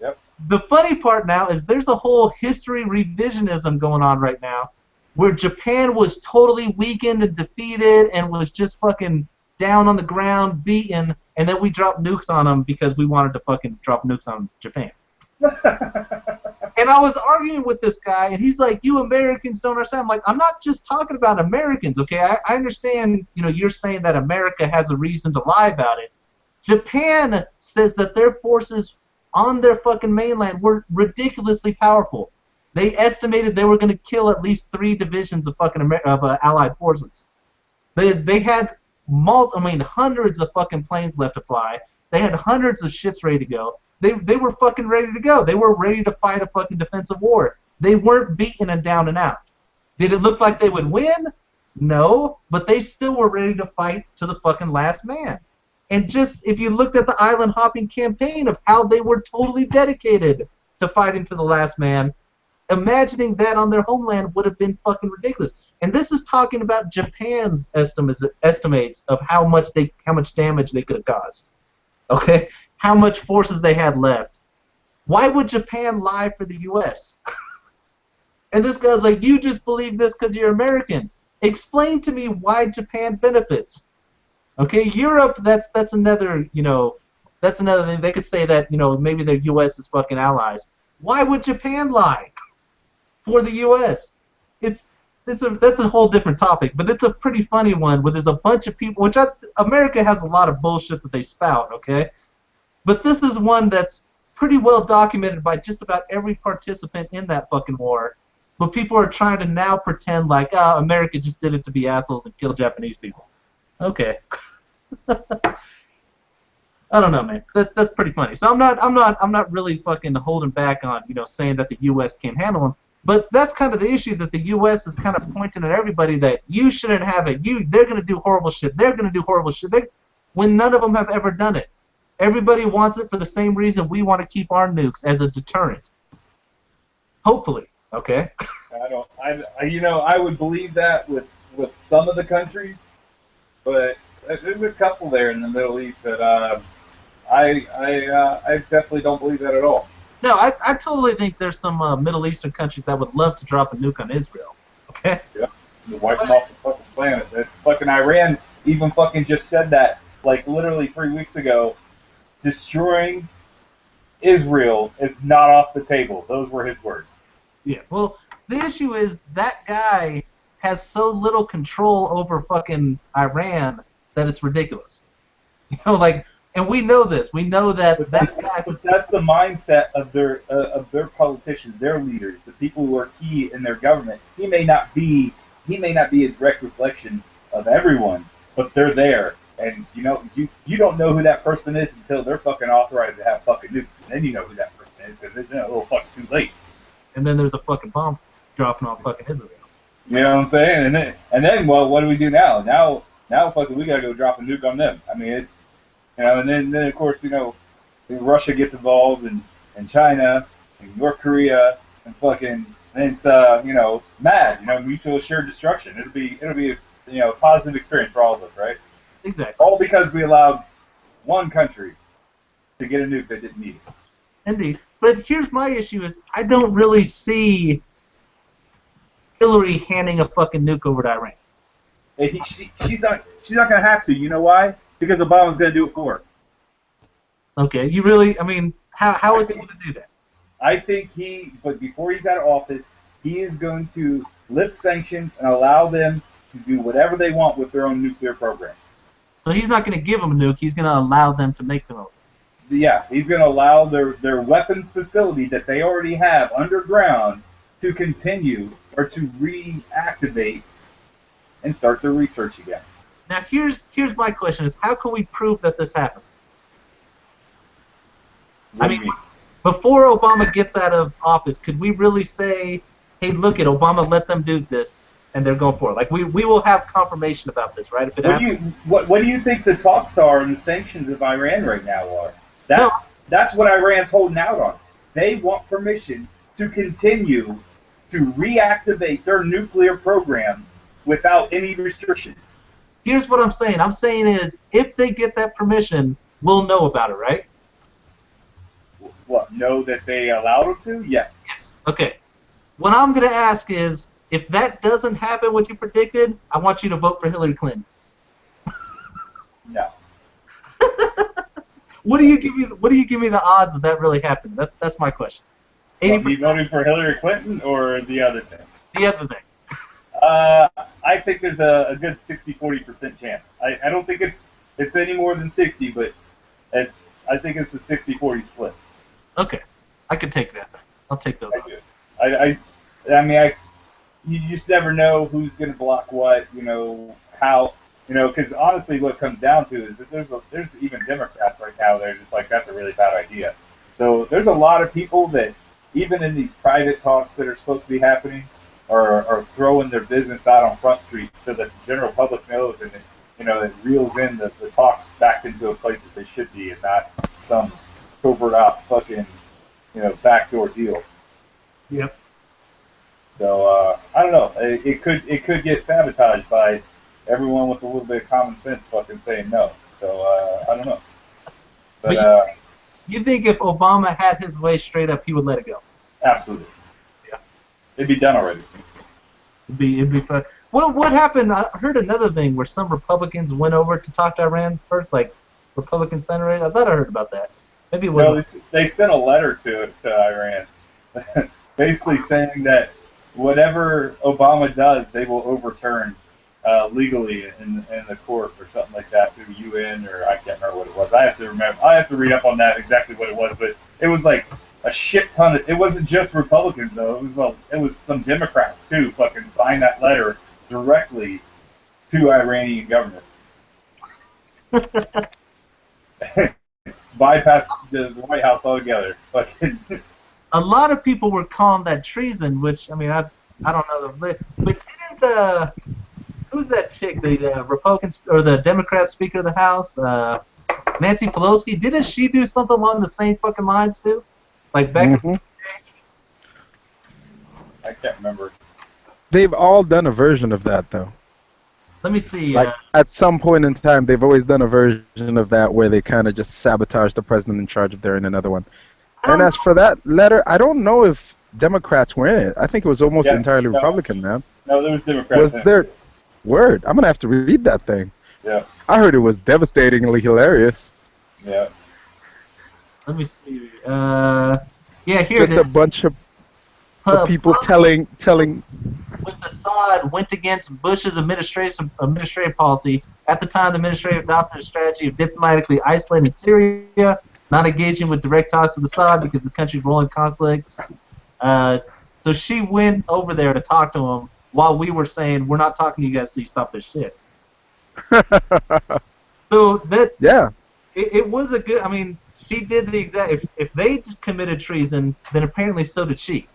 Yep. The funny part now is there's a whole history revisionism going on right now, where Japan was totally weakened and defeated and was just fucking down on the ground, beaten, and then we dropped nukes on them because we wanted to fucking drop nukes on Japan. And I was arguing with this guy, and he's like, you Americans don't understand. I'm like, I'm not just talking about Americans, okay? I understand, you know, you're saying that America has a reason to lie about it. Japan says that their forces on their fucking mainland were ridiculously powerful. They estimated they were going to kill at least 3 divisions of fucking Allied forces. They had hundreds of fucking planes left to fly. They had hundreds of ships ready to go. They were fucking ready to go. They were ready to fight a fucking defensive war. They weren't beaten and down and out. Did it look like they would win? No, but they still were ready to fight to the fucking last man. And just, if you looked at the island hopping campaign of how they were totally dedicated to fighting to the last man, imagining that on their homeland would have been fucking ridiculous. And this is talking about Japan's estimates of how much damage they could have caused. Okay? How much forces they had left. Why would Japan lie for the U.S.? And this guy's like, you just believe this because you're American. Explain to me why Japan benefits. Okay, Europe, that's another, you know, that's another thing. They could say that, you know, maybe their U.S. is fucking allies. Why would Japan lie for the U.S.? That's a whole different topic, but it's a pretty funny one where there's a bunch of people, America has a lot of bullshit that they spout, okay? But this is one that's pretty well documented by just about every participant in that fucking war. But people are trying to now pretend like, oh, America just did it to be assholes and kill Japanese people. Okay. I don't know, man. That's pretty funny. So I'm not really fucking holding back on, you know, saying that the U.S. can't handle them. But that's kind of the issue, that the U.S. is kind of pointing at everybody that you shouldn't have it. They're going to do horrible shit. They're going to do horrible shit. When none of them have ever done it. Everybody wants it for the same reason we want to keep our nukes, as a deterrent. Hopefully, okay? I would believe that with some of the countries, but there's a couple there in the Middle East that I definitely don't believe that at all. No, I totally think there's some Middle Eastern countries that would love to drop a nuke on Israel. Okay? Yeah, wipe them off the fucking planet. That fucking Iran even fucking just said that, like, literally 3 weeks ago. Destroying Israel is not off the table. Those were his words. Yeah, well, the issue is that guy has so little control over fucking Iran that it's ridiculous. You know, like, and we know this. We know that that guy. But that's the mindset of their politicians, their leaders, the people who are key in their government. He may not be a direct reflection of everyone, but they're there. And you know, you don't know who that person is until they're fucking authorized to have fucking nukes, and then you know who that person is because it's a little fucking too late. And then there's a fucking bomb dropping on fucking Israel. You know what I'm saying? And then well, what do we do now? Now fucking we gotta go drop a nuke on them. I mean, it's, you know, and then of course, you know, Russia gets involved, and China and North Korea and fucking, and it's you know, mad, you know, mutual assured destruction. It'll be you know, a positive experience for all of us, right? Exactly. All because we allowed one country to get a nuke that didn't need it. Indeed. But here's my issue: is I don't really see Hillary handing a fucking nuke over to Iran. And she's not gonna have to. You know why? Because Obama's gonna do it for her. Okay. You really? I mean, how is he going to do that? I think but before he's out of office, he is going to lift sanctions and allow them to do whatever they want with their own nuclear program. So he's not going to give them a nuke. He's going to allow them to make them own. Yeah, he's going to allow their weapons facility that they already have underground to continue or to reactivate and start their research again. Now here's my question: is how can we prove that this happens? What I do you mean, before Obama gets out of office, could we really say, "Hey, look at Obama, let them do this," and they're going for it? Like we will have confirmation about this, right? If it happens. What do you think the talks are and the sanctions of Iran right now are? No. That's what Iran's holding out on. They want permission to continue to reactivate their nuclear program without any restrictions. Here's what I'm saying. I'm saying is, if they get that permission, we'll know about it, right? What? Know that they allowed them to? Yes. Yes. Okay. What I'm going to ask is, if that doesn't happen, what you predicted, I want you to vote for Hillary Clinton. No. What do you give me the odds of that really happening? That's my question. 80%. You voting for Hillary Clinton or the other thing? The other thing. I think there's a good 60-40% chance. I don't think it's any more than 60, but I think it's a 60-40 split. Okay, I could take that. I'll take those. I mean, you just never know who's going to block what. How. Because honestly, what it comes down to is that there's even Democrats right now that are just like, that's a really bad idea. So there's a lot of people that even in these private talks that are supposed to be happening are throwing their business out on Front Street so that the general public knows and it reels in the talks back into a place that they should be and not some covert out fucking backdoor deal. Yep. So I don't know. It could get sabotaged by everyone with a little bit of common sense fucking saying no. So I don't know. But you think if Obama had his way straight up, he would let it go? Absolutely. Yeah. It'd be done already. It'd be fun. Well, what happened? I heard another thing where some Republicans went over to talk to Iran first, like Republican senators. I thought I heard about that. Maybe it wasn't. No, they sent a letter to Iran, basically saying that whatever Obama does, they will overturn legally in the court or something like that through UN or I can't remember what it was. I have to read up on that exactly what it was, but it was like a shit ton of. It wasn't just Republicans though. It was some Democrats too. Fucking signed that letter directly to Iranian government. Bypass the White House altogether. Fucking. A lot of people were calling that treason, which I mean I don't know, but didn't who's that chick, the Republicans or the Democrat Speaker of the House, Nancy Pelosi? Didn't she do something along the same fucking lines too? Like back. Mm-hmm. I can't remember. They've all done a version of that though. Let me see. Like at some point in time, they've always done a version of that where they kind of just sabotage the president in charge if they're in another one. And as for that letter, I don't know if Democrats were in it. I think it was almost entirely Republican, man. No, there was Democrats. Was there? Word. I'm gonna have to read that thing. Yeah. I heard it was devastatingly hilarious. Yeah. Let me see. Yeah, here Just it is. a bunch of people telling. With Assad went against Bush's administrative policy. At the time, the administration adopted a strategy of diplomatically isolating Syria, not engaging with direct talks with Assad because the country's rolling conflicts. So she went over there to talk to him while we were saying, we're not talking to you guys till you stop this shit. So that it was a good. I mean, she did the exact. If they committed treason, then apparently so did she.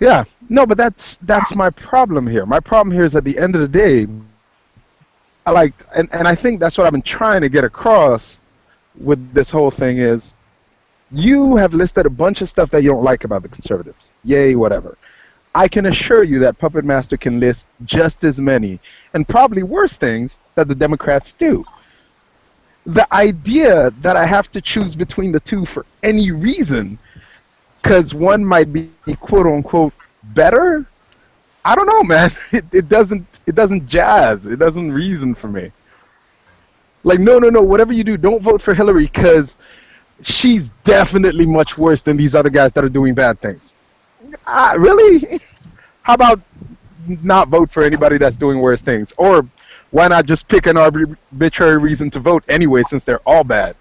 Yeah, no, but that's my problem here. My problem here is at the end of the day, and I think that's what I've been trying to get across with this whole thing is, you have listed a bunch of stuff that you don't like about the conservatives. Yay, whatever. I can assure you that Puppet Master can list just as many, and probably worse things, that the Democrats do. The idea that I have to choose between the two for any reason, because one might be quote-unquote better, I don't know, man. It doesn't jazz. It doesn't reason for me. Like, no, whatever you do, don't vote for Hillary, because she's definitely much worse than these other guys that are doing bad things. Really? How about not vote for anybody that's doing worse things? Or why not just pick an arbitrary reason to vote anyway, since they're all bad?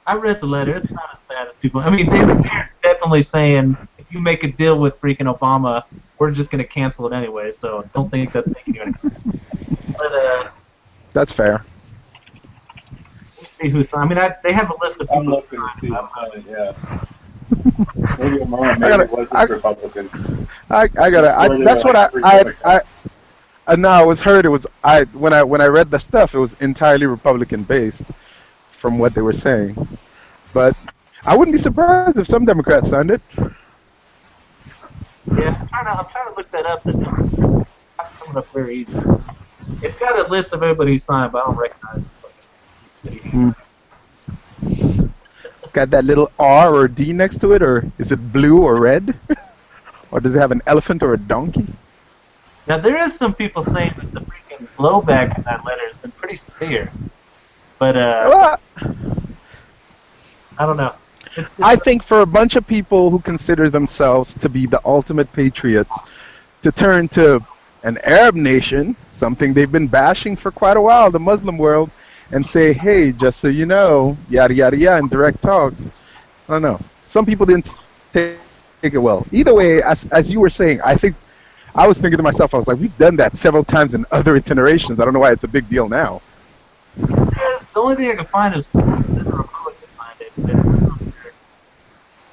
I read the letter. It's not as bad as people. I mean, they're definitely saying if you make a deal with freaking Obama, we're just gonna cancel it anyway. So don't think that's taking you anywhere. But That's fair. let's see who's. I mean, they have a list of I'm people. looking to see. Who signed. Yeah. Maybe I'm wrong. Maybe it was just Republicans. That's what no, I was heard it was when I read the stuff, it was entirely Republican based, from what they were saying. But I wouldn't be surprised if some Democrats signed it. Yeah, I'm trying to look that up. It's not coming up very easy. It's got a list of everybody who signed, but I don't recognize it. Got that little R or D next to it, or is it blue or red? Or does it have an elephant or a donkey? Now, there is some people saying that the freaking blowback in that letter has been pretty severe. But, Well, I don't know. I think for a bunch of people who consider themselves to be the ultimate patriots, to turn to an Arab nation, something they've been bashing for quite a while, the Muslim world, and say, hey, just so you know, yada, yada, yada, in direct talks. I don't know. Some people didn't take it well. Either way, as you were saying, I was thinking to myself, I was like, we've done that several times in other itinerations. I don't know why it's a big deal now. Yes, the only thing I can find is that the Republicans signed it.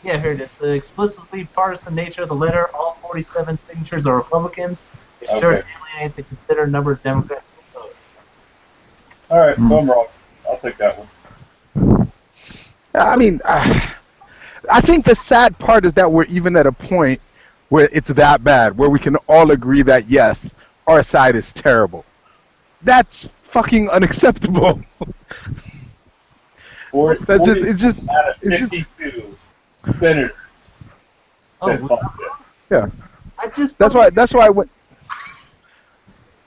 Yeah, here it is. The explicitly partisan nature of the letter, all 47 signatures are Republicans. It's sure to alienate the considered number of Democrats who oppose. All right, so I'm wrong. I'll take that one. I mean, I think the sad part is that we're even at a point where it's that bad, where we can all agree that, yes, our side is terrible. That's fucking unacceptable. That's just, it's just, it's just. Senators. Oh, Yeah. That's why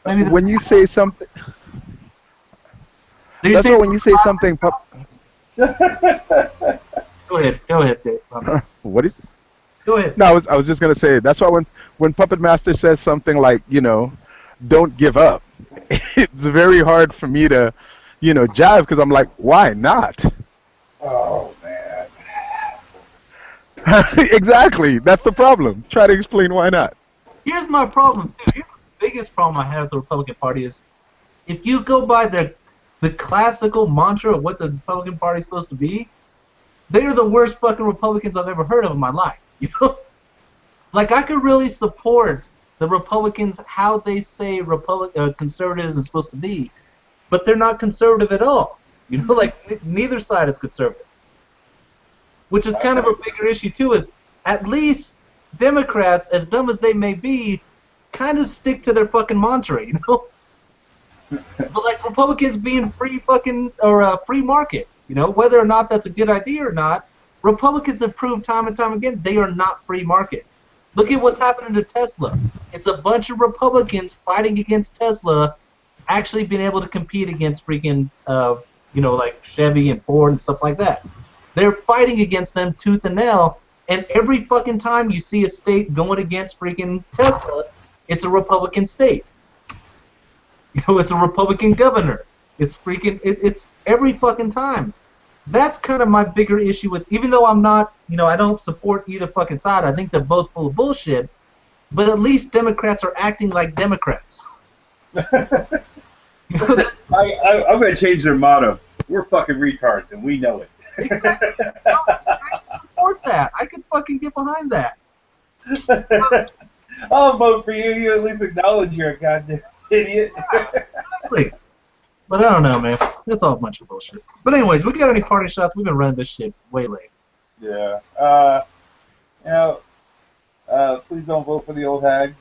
when you say something. That's why when you say something. Go ahead, Dave. What is? Go ahead. No, I was just gonna say that's why when Puppet Master says something like, don't give up, it's very hard for me to, jive, because I'm like, why not? Oh man. Exactly. That's the problem. Try to explain why not. Here's my problem too. Here's the biggest problem I have with the Republican Party is, if you go by the classical mantra of what the Republican Party is supposed to be, they're the worst fucking Republicans I've ever heard of in my life. Like, I could really support the Republicans how they say conservatives are supposed to be, but they're not conservative at all. Like, neither side is conservative. Which is kind of a bigger issue too. Is at least Democrats, as dumb as they may be, kind of stick to their fucking mantra, But like Republicans being free fucking free market, whether or not that's a good idea or not, Republicans have proved time and time again they are not free market. Look at what's happening to Tesla. It's a bunch of Republicans fighting against Tesla, actually being able to compete against freaking like Chevy and Ford and stuff like that. They're fighting against them tooth and nail, and every fucking time you see a state going against freaking Tesla, it's a Republican state. It's a Republican governor. It's freaking, it's every fucking time. That's kind of my bigger issue with, even though I'm not, I don't support either fucking side. I think they're both full of bullshit, but at least Democrats are acting like Democrats. I'm going to change their motto. We're fucking retards, and we know it. Exactly. No, I can support that. I can fucking get behind that. I'll vote for you. You at least acknowledge you're a goddamn idiot. Exactly. But I don't know, man. That's all a bunch of bullshit. But anyways, we got any party shots? We've been running this shit way late. Yeah. Please don't vote for the old hag.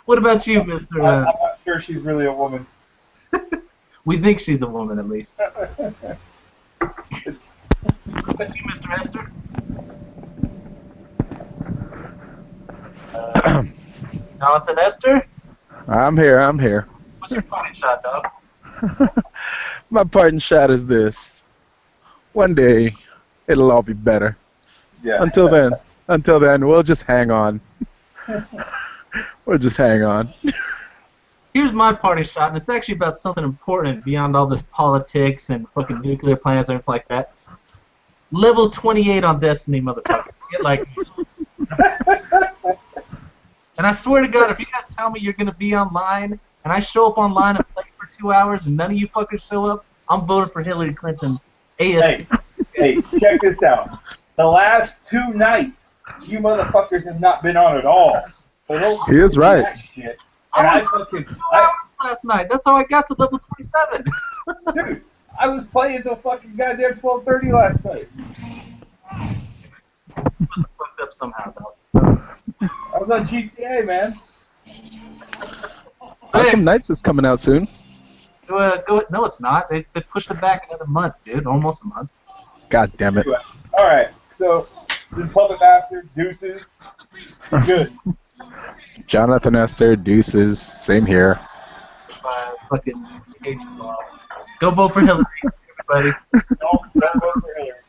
What about you, Mr. I'm not sure she's really a woman. We think she's a woman, at least. What about you, Mr. Esther? Jonathan Esther? I'm here. What's your party shot, dog? My parting shot is this. One day, it'll all be better. Yeah. Until then, we'll just hang on. We'll just hang on. Here's my party shot, and it's actually about something important beyond all this politics and fucking nuclear plants and everything like that. Level 28 on Destiny, motherfucker. Get like me. And I swear to God, if you guys tell me you're gonna be online, and I show up online and play for 2 hours, and none of you fuckers show up, I'm voting for Hillary Clinton. ASP. Hey, check this out. The last 2 nights, you motherfuckers have not been on at all. So don't He is right. that shit. And I fucking, 2 hours last night. That's how I got to level 27. dude, I was playing till fucking goddamn 12:30 last night. It was fucked up somehow, though. I was on GTA, man. Arkham Knights is coming out soon. No, it's not. They pushed it back another month, dude. Almost a month. God damn it. All right, so this is Puppet Master, deuces. Good. Jonathan Esther, deuces, same here. Fucking hate you all. Go vote for Hillary, everybody. Don't vote for Hillary.